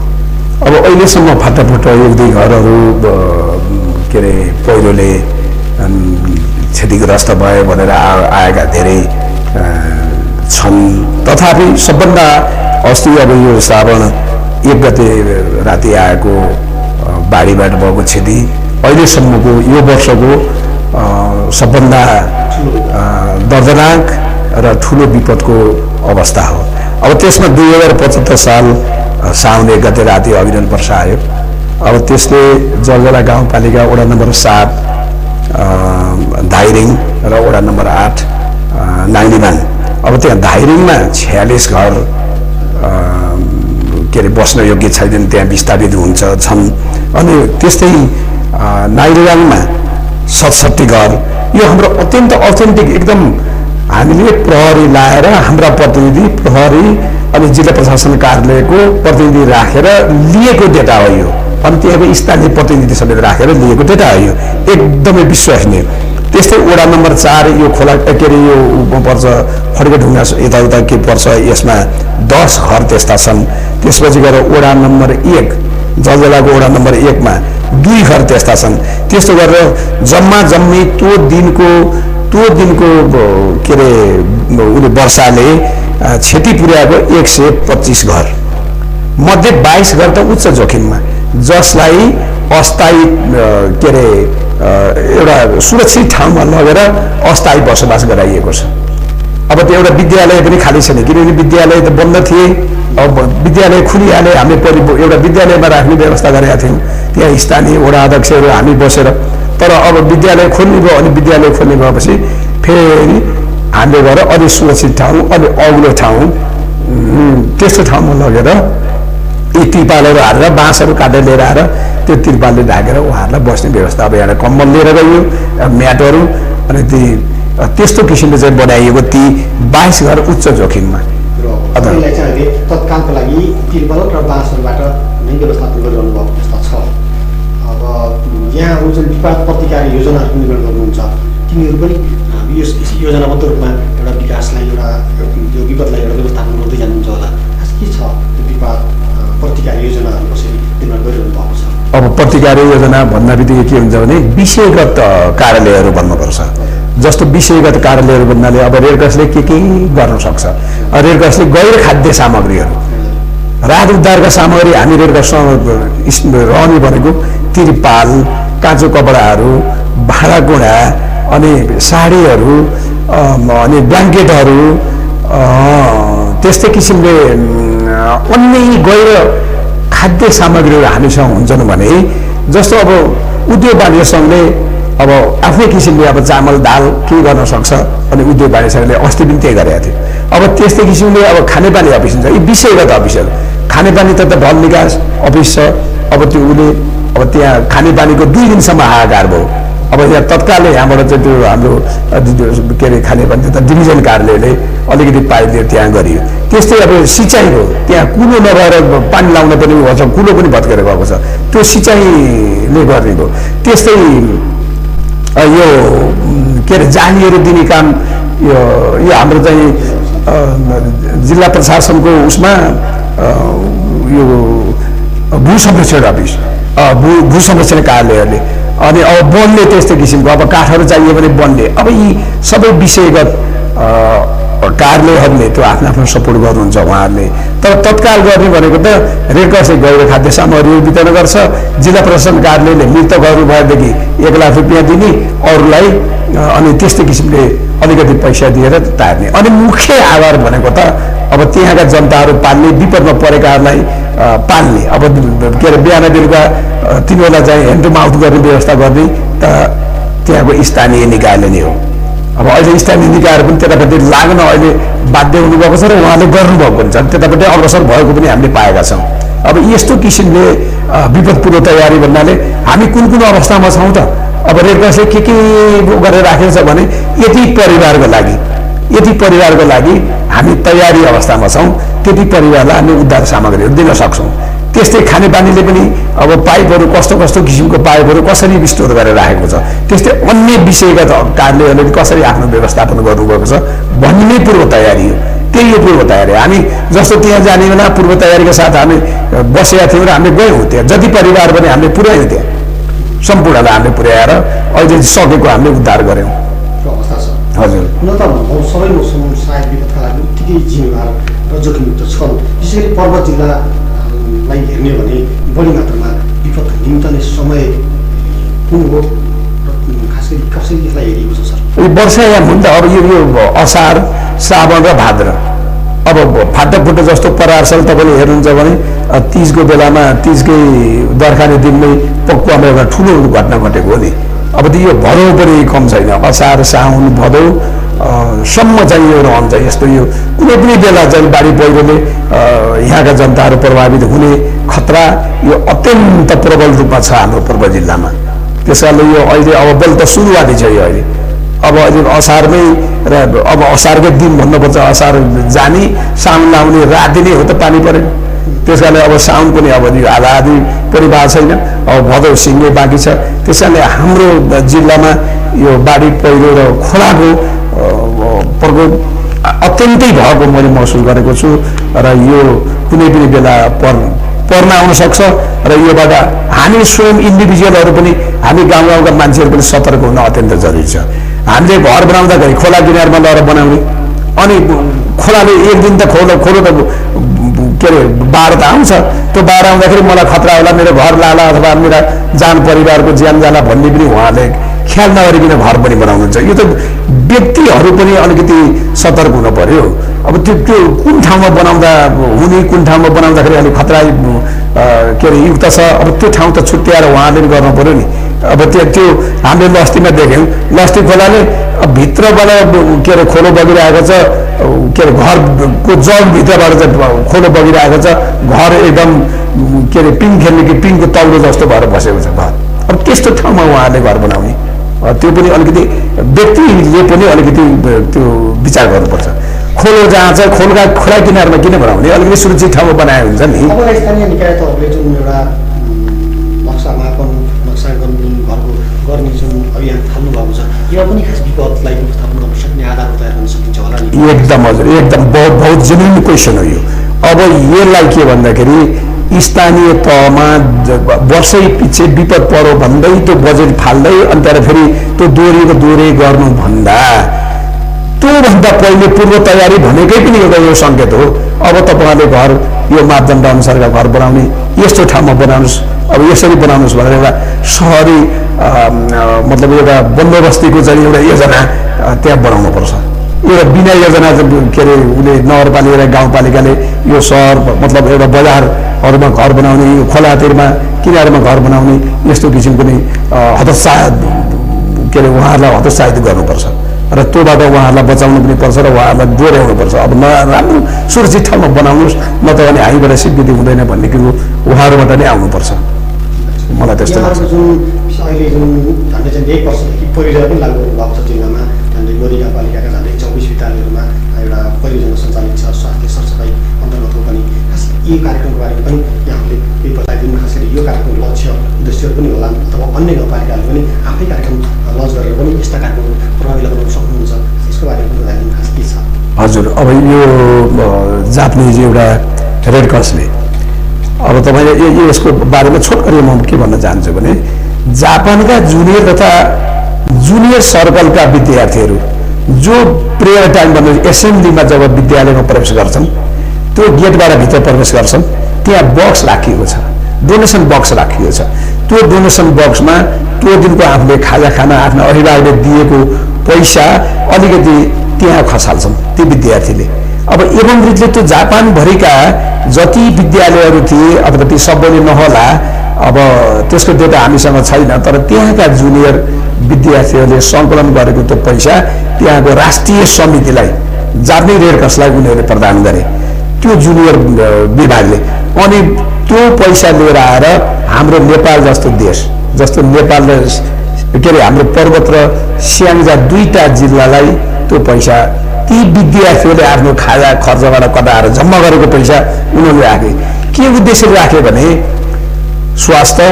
अब अहिलेसम्म फाटाफुट 1-2 घरहरू के अरे पहिरोले क्षतिग्रस्त भयो भनेर आएका धेरै छन्। तथापि सबभन्दा अस्ति अब यो श्रावण 1 गते राति आएको बाढीबाट भएको क्षति अहिलेसम्मको यो वर्षको सबभन्दा दर्दनाक र ठुलो विपदको अवस्था हो। अब त्यसमा 2075 साल साउन 1 गते राति अविरल वर्षा आयो। अब त्यसले जलजला गाउँपालिका वडा नम्बर 7 धाइरिङ र वडा नम्बर 8 नाङ्गीमान, अब त्यहाँ धाइरिङमा 46 घर के अरे बस्न योग्य छैनन्, त्यहाँ विस्थापित छन्। अनि त्यस्तै नाइलिङमा 67 घर। यो हाम्रो अत्यन्त अथेन्टिक एकदम हामीले प्रहरी लाएर हाम्रा प्रतिनिधि, प्रहरी अनि जिल्ला प्रशासन कार्यालयको प्रतिनिधि राखेर लिएको डेटा हो यो। अनि त्यहाँको स्थानीय प्रतिनिधि समेत राखेर लिएको डेटा हो यो, एकदमै विश्वसनीय। त्यस्तै वडा नम्बर 4 यो खोला के अरे यो पर्छ खड्गढुङ्गा यताउता के पर्छ, यसमा 10 घर त्यस्ता छन्। त्यसपछि गएर वडा नम्बर 1 जलजलाको वडा नम्बर 1 मा 2 घर त्यस्ता छन्। त्यस्तो गरेर जम्मी त्यो दिनको के अरे उसले वर्षाले क्षति पुर्याएको 125 घर मध्ये 22 घर त उच्च जोखिममा, जसलाई अस्थायी के अरे एउटा सुरक्षित ठाउँमा लगेर अस्थायी बसोबास गराइएको छ। अब त्यो एउटा विद्यालय पनि खाली छैन, किनभने विद्यालय त बन्द थिए। अब विद्यालय खुलिहाले, हामीले एउटा विद्यालयमा राख्ने व्यवस्था गरेका थियौँ, त्यहाँ स्थानीय वडा अध्यक्षहरू हामी बसेर। तर अब विद्यालय खोल्ने भयो, अनि विद्यालय खोल्ने भएपछि फेरि हामीले गएर अलि सुरक्षित ठाउँ, अलि अग्लो ठाउँ, त्यस्तो ठाउँमा लगेर यी तिरपालहरू हालेर बाँसहरू काटेर लिएर आएर त्यो तिरपालले ढाकेर उहाँहरूलाई बस्ने व्यवस्था। अब यहाँ कम्बल लिएर गयो, म्याटहरू, अनि त्यस्तो किसिमले चाहिँ बनाइएको ती 22 घर उच्च जोखिममा।
त्यसलाई चाहिँ अहिले तत्कालको लागि तिर्पल र बाँसहरूबाट नै व्यवस्थापन गरिरहनु भएको अवस्था छ। अब यहाँहरू जुन विवाद प्रतिकार योजनाहरू निर्माण गर्नुहुन्छ तिनीहरू पनि यो योजनाबद्ध रूपमा एउटा विकासलाई एउटा यो विपदलाई एउटा व्यवस्थापन गर्दै जानुहुन्छ होला। खास के छ त्यो विवाद प्रतिकार योजनाहरू कसरी निर्माण गरिरहनु भएको छ?
अब प्रतिकार योजना भन्दा बित्तिकै के हुन्छ भने विषयगत कार्यालयहरू भन्नुपर्छ। जस्तो विषयगत कार्यालयहरू भन्नाले अब रेडक्रसले के गर्न सक्छ। रेडक्रसले गैर खाद्य सामग्रीहरू राहत उद्धारका सामग्री हामी रेडक्रससँग रहने भनेको तिरपाल, काँचो कपडाहरू, भाँडाकुँडा, अनि साडीहरू, अनि ब्ल्याङ्केटहरू, त्यस्तै किसिमले अन्य गैर खाद्य सामग्रीहरू हामीसँग हुन्छन् भने जस्तो अब उद्योग वाणिज्य सङ्घले अब आफ्नै किसिमले अब चामल दाल के गर्न सक्छ अनि उद्योग वाणिज्य सङ्घले अस्ति पनि त्यही गरेका थियो। अब त्यस्तै किसिमले अब खानेपानी अफिस हुन्छ, यी विषयगत अफिसहरू खानेपानी त ढल निकास अफिस छ। अब त्यो उसले अब त्यहाँ खानेपानीको 2 दिनसम्म हाहाकार भयो। अब यहाँ तत्कालै यहाँबाट चाहिँ त्यो हाम्रो के अरे खानेपानी त डिभिजन कार्यालयले अलिकति पाइदियो त्यहाँ गरियो। त्यस्तै अब सिँचाइको त्यहाँ कुलो नभएर पानी लाउन पनि भएको छ, कुलो पनि भत्केर गएको छ, त्यो सिँचाइले गरेको। त्यस्तै यो के अरे जालीहरू दिने काम यो हाम्रो चाहिँ जिल्ला प्रशासनको उसमा यो भू सर्वेक्षण अफिस भू सर्वेक्षण कार्यालयहरूले अनि अब वनले त्यस्तै किसिमको अब काठहरू चाहियो भने वनले अब यी सबै विषयगत कार्यालयहरूले त्यो आफ्नो आफ्नो सपोर्ट गर्नुहुन्छ उहाँहरूले। तर तत्काल गर्ने भनेको त रेडक्रसले गैर खाद्य सामग्रीहरू वितरण गर्छ। जिल्ला प्रशासन कार्यालयले मृतकहरू भएदेखि 1 लाख रुपियाँ दिने अरूलाई अनि त्यस्तै किसिमले अलिकति पैसा दिएर तार्ने। अनि मुख्य आधार भनेको त अब त्यहाँका जनताहरू पाल्ने, विपदमा परेकाहरूलाई पाल्ने। अब के अरे बिहान बेलुका तिनीहरूलाई चाहिँ ह्यान्ड टु माउथ गर्ने व्यवस्था गर्ने त त्यहाँको स्थानीय निकायले नै हो। अब अहिले स्थानीय निकायहरू पनि त्यतापट्टि लाग्न अहिले बाध्य हुनुभएको छ र उहाँले गर्नुभएको हुन्छ, त्यतापट्टि अग्रसर भएको पनि हामीले पाएका छौँ। अब यस्तो किसिमले विपद पूर्व तयारी भन्नाले हामी कुन कुन अवस्थामा छौँ त? अब रेडक्रसले के गरेर राखेको छ भने यति परिवारको लागि हामी तयारी अवस्थामा छौँ, त्यति परिवारलाई हामी उद्धार सामग्रीहरू दिन सक्छौँ। त्यस्तै खानेपानीले पनि अब पाइपहरू कस्तो किसिमको पाइपहरू कसरी स्टोर गरेर राखेको छ, त्यस्तै अन्य विषयगत कार्यालयहरूले कसरी आफ्नो व्यवस्थापन गर्नुभएको छ भन्ने पूर्व तयारी हो। त्यही हो पूर्व तयारी। हामी जस्तो त्यहाँ जाने बेला पूर्व तयारीका साथ हामी बसेका थियौँ र हामीले गयौँ त्यहाँ, जति परिवार पनि हामीले पुर्यायौँ त्यहाँ, सम्पूर्णलाई हामीले पुर्याएर अहिले सकेको हामीले उद्धार गऱ्यौँ। हजुर,
हुन त सबै मौसम सहायक विपदका लागि उत्तिकै जिम्मेवार र जोखिमयुक्त छन्। विशेष गरी पर्वत जिल्लालाई हेर्ने भने बढी मात्रामा विपद निम्तने समय कुन हो र खास गरी कसरी यसलाई हेरिएको छ सर?
वर्षा याम हुन्छ। अब यो असार, श्रावण र भाद्र। अब फाटोफुटो जस्तो परार्सल तपाईँले हेर्नुहुन्छ भने 30 को बेलामा 30 कै दर्खाने दिनमै पक्वामा एउटा ठुलो घटना घटेको हो नि। अब त यो भदौ पनि कम छैन, असार साउन भदौ सम्म चाहिँ यो रहन्छ। यस्तो यो कुनै पनि बेला चाहिँ बाढी पहिरोले यहाँका जनताहरू प्रभावित हुने खतरा यो अत्यन्त प्रबल रूपमा छ हाम्रो पूर्व जिल्लामा। त्यसैले यो अहिले अब बल त सुरुवाती छ यो अहिले। अब अहिले असारमै र अब असारकै दिन भन्नुपर्छ, असार जाने साउन लाउने राति नै हो त पानी परेको। त्यस कारणले अब साउन पनि अब आधा आधी पनि भएको छैन, अब भदौ सिङ्गै बाँकी छ। त्यस कारणले हाम्रो जिल्लामा यो बाढी पहिरो र खोलाको प्रकोप अत्यन्तै भएको मैले महसुस गरेको छु र यो कुनै पनि बेला पर्न आउन सक्छ र योबाट हामी स्वयं इन्डिभिजुअलहरू पनि हामी गाउँका मान्छेहरू पनि सतर्क हुन अत्यन्त जरुरी छ। हामीले घर बनाउँदाखेरि खोला किनारमा लगेर बनाउने, अनि खोलाले एक दिन त खोलो त के अरे बाढ त आउँछ, त्यो बाढ आउँदाखेरि मलाई खतरा होला, मेरो घर लाला अथवा मेरा जान परिवारको ज्यान जाला भन्ने पनि उहाँले ख्याल नगरिकन घर पनि बनाउनुहुन्छ। यो त व्यक्तिहरू पनि अलिकति सतर्क हुनु पर्यो। अब त्यो कुन ठाउँमा बनाउँदा हुने, कुन ठाउँमा बनाउँदाखेरि अलिक खतरा के अरे युक्त छ, अब त्यो ठाउँ त छुट्याएर उहाँले पनि गर्नु पर्यो नि। अब त्यो हामीले लस्तीमा देख्यौँ, लस्ती खोलाले भित्रबाट के अरे खोलो बगिरहेको छ, के अरे घरको जगभित्रबाट चाहिँ खोलो बगिरहेको छ, घर एकदम के अरे पिङ खेल्ने कि पिङको तल्लो जस्तो भएर बसेको छ घर। अब त्यस्तो ठाउँमा उहाँहरूले घर बनाउने, त्यो पनि अलिकति व्यक्तिले पनि अलिकति त्यो विचार गर्नुपर्छ। खोलो जहाँ छ खोला किनारमा किन बनाउने, अलिकति सुरक्षित ठाउँमा बनाए हुन्छ नि।
अब स्थानीय निकाय तहले जुन एउटा नक्सामापन नक्साङ्कन जुन घरको गर्ने जुन अभियान थाल्नु भएको छ, यो पनि खास विपदलाई व्यवस्थापन गर्न सक्ने आधार तयार गर्न सकिन्छ होला नि?
एकदम हजुर, एकदम बहुत जेन्युन क्वेसन हो यो। अब यसलाई के भन्दाखेरि स्थानीय तहमा वर्षै पछि विपद परो भन्दै त्यो बजेट फाल्दै अनि त्यहाँबाट फेरि त्यो दोहोरी गर्नुभन्दा त्योभन्दा पहिले पूर्व तयारी भनेकै पनि एउटा यो सङ्केत हो। अब तपाईँहरूले घर यो मापदण्ड अनुसारका घर बनाउने, यस्तो ठाउँमा बनाउनुहोस्, अब यसरी बनाउनुहोस् भनेर एउटा सहरी मतलब एउटा बन्दोबस्तीको चाहिँ एउटा योजना त्यहाँ बनाउनुपर्छ। एउटा बिना योजना के अरे उसले नगरपालिका र गाउँपालिकाले यो सहर मतलब एउटा बजारहरूमा घर बनाउने, यो खोलातिरमा किनारमा घर बनाउने, यस्तो किसिमको नै हतोत्साहित के अरे उहाँहरूलाई हतोत्साहित गर्नुपर्छ र त्योबाट उहाँहरूलाई बचाउनु पनि पर्छ र उहाँहरूलाई डोर्याउनुपर्छ। अब राम्रो सुरक्षित ठाउँमा बनाउनुहोस्, नत्र भने हामीबाट स्वीकृति हुँदैन भन्ने कुरो उहाँहरूबाट नै आउनुपर्छ। मलाई त्यस्तो लाग्छ।
जुन अहिले जुन झन्डै 1 वर्षदेखि परियोजना पनि लागू भएको छ जिल्लामा, झन्डै मोदी गाउँपालिकाका झन्डै 24 विद्यालयहरूमा एउटा परियोजना सञ्चालित छ स्वास्थ्य सरसफाइ अन्तर्गतको पनि। खास यो कार्यक्रमको बारेमा पनि यहाँले केही बताइदिनु, खास गरी यो कार्यक्रमको लक्ष्य उद्देश्यहरू पनि होला अथवा अन्य गाउँपालिकाहरूले पनि आफै कार्यक्रम लन्च गरेर पनि यस्ता कार्यक्रम प्रभावित बनाउन सक्नुहुन्छ, यसको बारेमा पनि बताइदिनु खास के छ?
हजुर, अब यो जापानिज एउटा रेड क्रसले अब तपाईँले यसको बारेमा छोटकरी म के भन्न चाहन्छु भने जापानका जुनियर तथा जुनियर सर्कलका विद्यार्थीहरू जो प्रेयर टाइम भन्ने एसेम्ब्लीमा जब विद्यालयमा प्रवेश गर्छन्, त्यो गेटबाट भित्र प्रवेश गर्छन्, त्यहाँ बक्स राखिएको छ, डोनेसन बक्स राखिएको छ। त्यो डोनेसन बक्समा त्यो दिनको आफूले खाजा खाना आफ्नो अभिभावकले दिएको पैसा अलिकति त्यहाँ खसाल्छन् ती विद्यार्थीले। अब एवं रीतिले त्यो जापानभरिका जति विद्यालयहरू थिए अथवा ती सबैले नहोला, अब त्यसको डेटा हामीसँग छैन, तर त्यहाँका जुनियर विद्यार्थीहरूले सङ्कलन गरेको त्यो पैसा त्यहाँको राष्ट्रिय समितिलाई, जापानी रेड क्रसलाई उनीहरूले प्रदान गरे त्यो जुनियर विभागले। अनि त्यो पैसा लिएर आएर हाम्रो नेपाल जस्तो देश, जस्तो नेपाल र के अरे हाम्रो पर्वत र स्याङ्जा 2टा जिल्लालाई त्यो पैसा ती विद्यार्थीहरूले आफ्नो खाजा खर्चबाट कटाएर जम्मा गरेको पैसा उनीहरूले राखे। के उद्देश्यले राखे भने स्वास्थ्य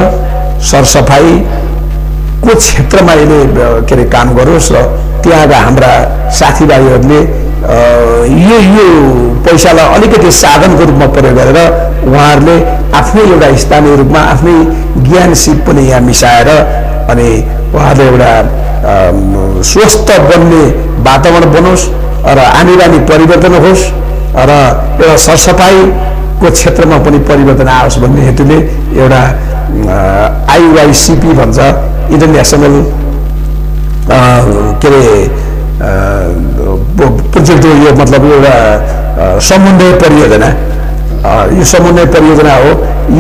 सरसफाइको क्षेत्रमा यसले के अरे काम गरोस् र त्यहाँका हाम्रा साथीभाइहरूले यो पैसालाई अलिकति साधनको रूपमा प्रयोग गरेर उहाँहरूले आफ्नै एउटा स्थानीय रूपमा आफ्नै ज्ञान सिप पनि यहाँ मिसाएर अनि उहाँहरूले एउटा स्वस्थ बन्ने वातावरण बनोस् र आनी बानी परिवर्तन होस् र एउटा सरसफाइको क्षेत्रमा पनि परिवर्तन आओस् भन्ने हेतुले एउटा IYCP भन्छ, इन्टरनेसनल के अरे प्रोजेक्ट हो यो, मतलब एउटा समन्वय परियोजना। यो समन्वय परियोजना हो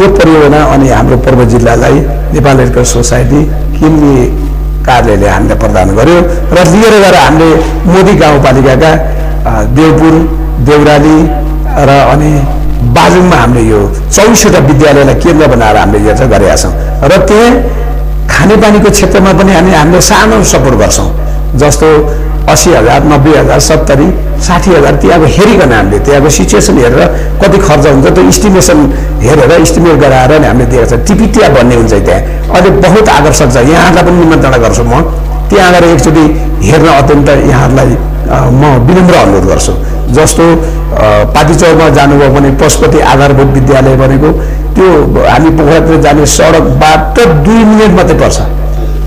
यो परियोजना। अनि हाम्रो पूर्व जिल्लालाई नेपाल रेड क्रस सोसाइटी किन्ने कार्यले हामीले प्रदान गर्यो र लिएर गएर हामीले मोदी गाउँपालिकाका देवपुर, देउराली र अनि बाजुङमा हामीले यो 24वटा विद्यालयलाई केन्द्र बनाएर हामीले यो चाहिँ गरेका छौँ। र त्यहाँ खानेपानीको क्षेत्रमा पनि हामीले सानो सपोर्ट गर्छौँ, जस्तो 80,000, 90,000, 70,000, 60,000 त्यहाँको हेरिकन हामीले त्यहाँको सिचुएसन हेरेर कति खर्च हुन्छ त्यो इस्टिमेसन हेरेर इस्टिमेट गराएर नि हामीले दिएको छ। टिपिटिया भन्ने हुन्छ त्यहाँ, अहिले बहुत आकर्षक छ। यहाँहरूलाई पनि निमन्त्रणा गर्छु म, त्यहाँ गएर एकचोटि हेर्न अत्यन्त यहाँहरूलाई म विनम्र अनुरोध गर्छु। जस्तो पाटीचौरमा जानुभयो भने पशुपति आधारभूत विद्यालय भनेको त्यो हामी पोखरातिर जाने सडकबाट 2 मिनट मात्रै पर्छ।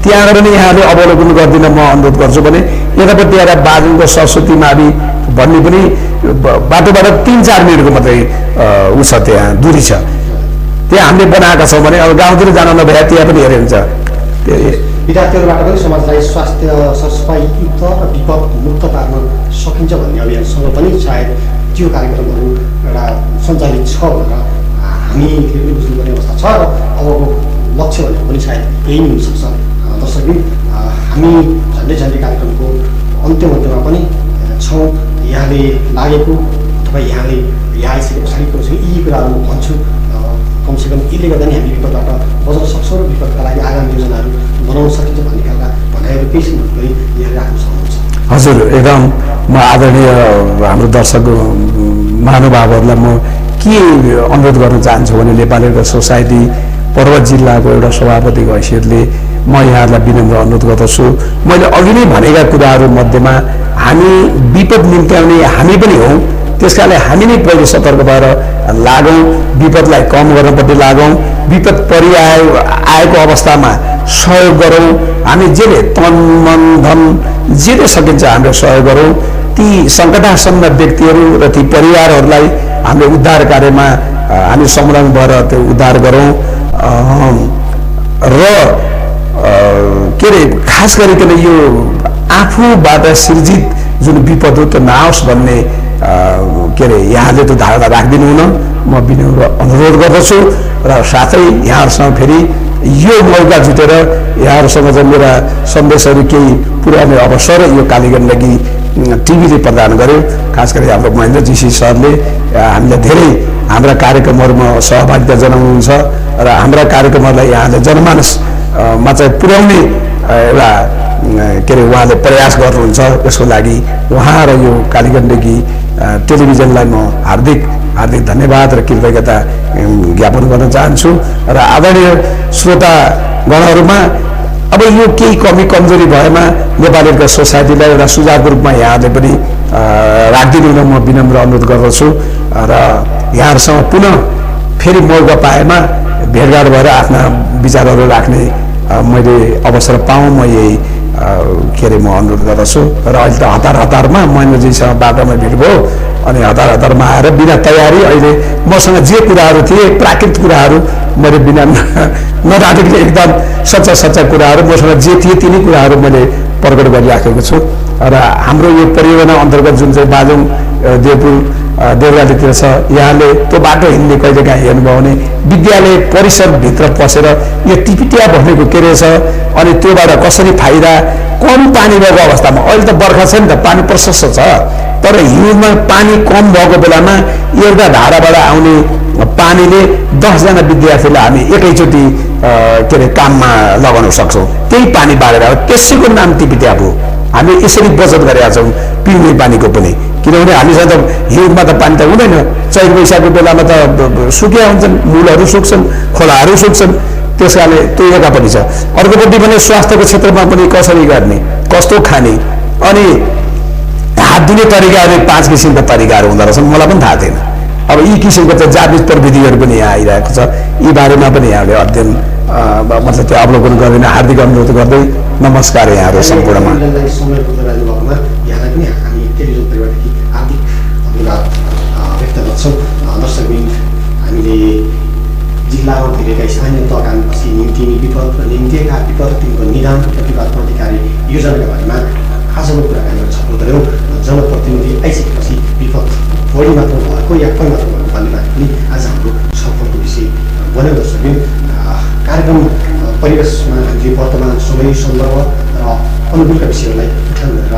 त्यहाँ गएर नि यहाँले अवलोकन गरिदिन म अनुरोध गर्छु भने यतापट्टि आएर बाजुङको सरस्वती मावि भन्ने पनि बाटोबाट 3-4 मिनटको मात्रै उ छ, त्यहाँ दूरी छ। त्यहाँ हामीले बनाएका छौँ भने अब गाउँतिर जान नभए त्यहाँ पनि हेरे हुन्छ।
विद्यार्थीहरूबाट पनि समाजलाई स्वास्थ्य सरसफाइ युक्त र विपद मुक्त पार्न सकिन्छ भन्ने अभियानसँग पनि सायद त्यो कार्यक्रमहरू एउटा सञ्चालित छ भनेर हामीले पनि बुझ्नुपर्ने अवस्था छ। र अबको लक्ष्य भनेको पनि सायद यही नै हुनसक्छ। दर्शकबिन, हामी झन्डै कार्यक्रमको अन्त्यमा पनि छौँ। यहाँले लागेको अथवा यहाँले यहाँ आइसके पछाडिको यी कुराहरू म भन्छु, कमसेकम यसले गर्दा नि हामी विपदबाट बच्न सक्छौँ र विपदका लागि आगामी योजनाहरू बनाउन सकिन्छ भन्ने खालका भनाइहरू केही गरी यहाँ राख्न सक्नुहुन्छ।
हजुर एकदम म आदरणीय हाम्रो दर्शक महानुभावहरूलाई म के अनुरोध गर्न चाहन्छु भने नेपाल रेड क्रस सोसाइटी पर्वत जिल्लाको एउटा सभापतिको हैसियतले म यहाँहरूलाई विनम्र अनुरोध गर्दछु। मैले अघि नै भनेका कुराहरू मध्येमा हामी विपद निम्त्याउने हामी पनि हौँ, त्यसकारणले हामी नै पहिले सतर्क भएर लागौँ, विपदलाई कम गर्नपट्टि लागौँ, विपद आएको अवस्थामा सहयोग गरौँ। हामी जेले तन मन धन जेले सकिन्छ हामीले सहयोग गरौँ। ती सङ्कटासन्न व्यक्तिहरू र ती परिवारहरूलाई हामीले उद्धार कार्यमा हामी संलग्न भएर त्यो उद्धार गरौँ र के अरे खास गरिकन यो आफूबाट सिर्जित जुन विपद हो त्यो नआओस् भन्ने के अरे यहाँले त्यो धारणा राखिदिनु हुन म विनम्र अनुरोध गर्दछु र साथै यहाँहरूसँग फेरि यो मौका जुटेर यहाँहरूसँग चाहिँ मेरा सन्देशहरू केही पुर्याउने अवसर यो कालीगण्डकी टिभीले प्रदान गर्यो। खास गरी हाम्रो महेन्द्र जीसी सरले हामीलाई धेरै हाम्रा कार्यक्रमहरूमा सहभागिता जनाउनुहुन्छ र हाम्रा कार्यक्रमहरूलाई यहाँले जनमानसमा चाहिँ पुर्याउने एउटा के अरे उहाँले प्रयास गर्नुहुन्छ। यसको लागि उहाँ र यो कालीगण्डकी टेलिभिजनलाई म हार्दिक धन्यवाद र कृतज्ञता ज्ञापन गर्न चाहन्छु। र आदरणीय श्रोतागणहरूमा अब यो केही कमी कमजोरी भएमा नेपाल रेड क्रस सोसाइटीलाई एउटा सुझावको रूपमा यहाँले पनि राखिदिनु हुन म विनम्र अनुरोध गर्दछु र यहाँहरूसँग पुनः फेरि मौका पाएमा भेटघाट भएर आफ्ना विचारहरू राख्ने मैले अवसर पाऊँ म यही के अरे म अनुरोध गर्दछु। र अहिले त हतारमा महेन्द्रजीसँग बाटोमा भेट भयो अनि हतारमा आएर बिना तयारी अहिले मसँग जे कुराहरू थिए प्राकृतिक कुराहरू मैले बिना नराखेको एकदम सच्चा कुराहरू मसँग जे थिए तिनै कुराहरू मैले प्रकट गरिराखेको छु। र हाम्रो यो परियोजना अन्तर्गत जुन चाहिँ बाजुङ देवपुर देवगालीतिर छ यहाँले त्यो बाटो हिँड्ने कहिलेकाहीँ हेर्नुभयो भने विद्यालय परिसरभित्र पसेर यो टिपिटिया भनेको के रहेछ अनि त्योबाट कसरी फाइदा कम पानी भएको अवस्थामा अहिले त बर्खा छ नि त पानी प्रशस्त छ तर हिउँमा पानी कम भएको बेलामा एउटा धाराबाट आउने पानीले 10 जना विद्यार्थीलाई हामी एकैचोटि के अरे काममा लगाउन सक्छौँ। त्यही पानी बाढेर त्यसैको नाम टिपिटिया हो। हामी यसरी बचत गरेका छौँ पिउने पानीको पनि किनभने हामीसँग त हिउँमा त पानी त हुँदैन। चैत वैशाखको बेलामा त सुकिया हुन्छन्, मूलहरू सुक्छन्, खोलाहरू सुक्छन्। त्यस कारणले त्यो एउटा पनि छ। अर्कोपट्टि भने स्वास्थ्यको क्षेत्रमा पनि कसरी गर्ने कस्तो खाने अनि हात धुने तरिकाहरू 5 किसिमका तरिकाहरू हुँदो रहेछन् मलाई पनि थाहा थिएन। अब यी किसिमको त जातिज प्रविधिहरू पनि यहाँ आइरहेको छ। यी बारेमा पनि यहाँले अध्ययन मतलब त्यो अवलोकन गरिदिन हार्दिक अनुरोध गर्दै नमस्कार यहाँहरू सम्पूर्णमा।
हामीले जिल्लामा भइरहेका स्थानीय तहका निम्ति विपद र निम्तिएका विपद तिनको निदान प्रतिवाद प्रतिकारी योजनाका बारेमा आजको कुराकानी गर्न छलफल गऱ्यौँ। जनप्रतिनिधि आइसकेपछि विपद बढी मात्र भएको या कम मात्र भएको भन्नेमा पनि आज हाम्रो छलफलको विषय बनेको सक्यौँ। कार्यक्रम परिवेशमा हामीले वर्तमान समय सन्दर्भ र अनुकूलका विषयहरूलाई उठान गरेर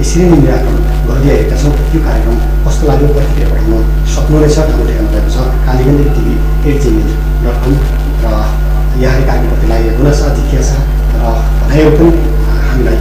यसरी नै निराकरण गर्दै आएका छौँ। यो कार्यक्रम कस्तो लाग्यो प्रतिक्रिया पठाउन सक्नुहुनेछ। हाम्रो ठेगाना रहेको छ kaligandi@gmail.com र यहाँले कार्यक्रमप्रति लागेको गुनासा जिज्ञासा र भनाइहरू पनि हामीलाई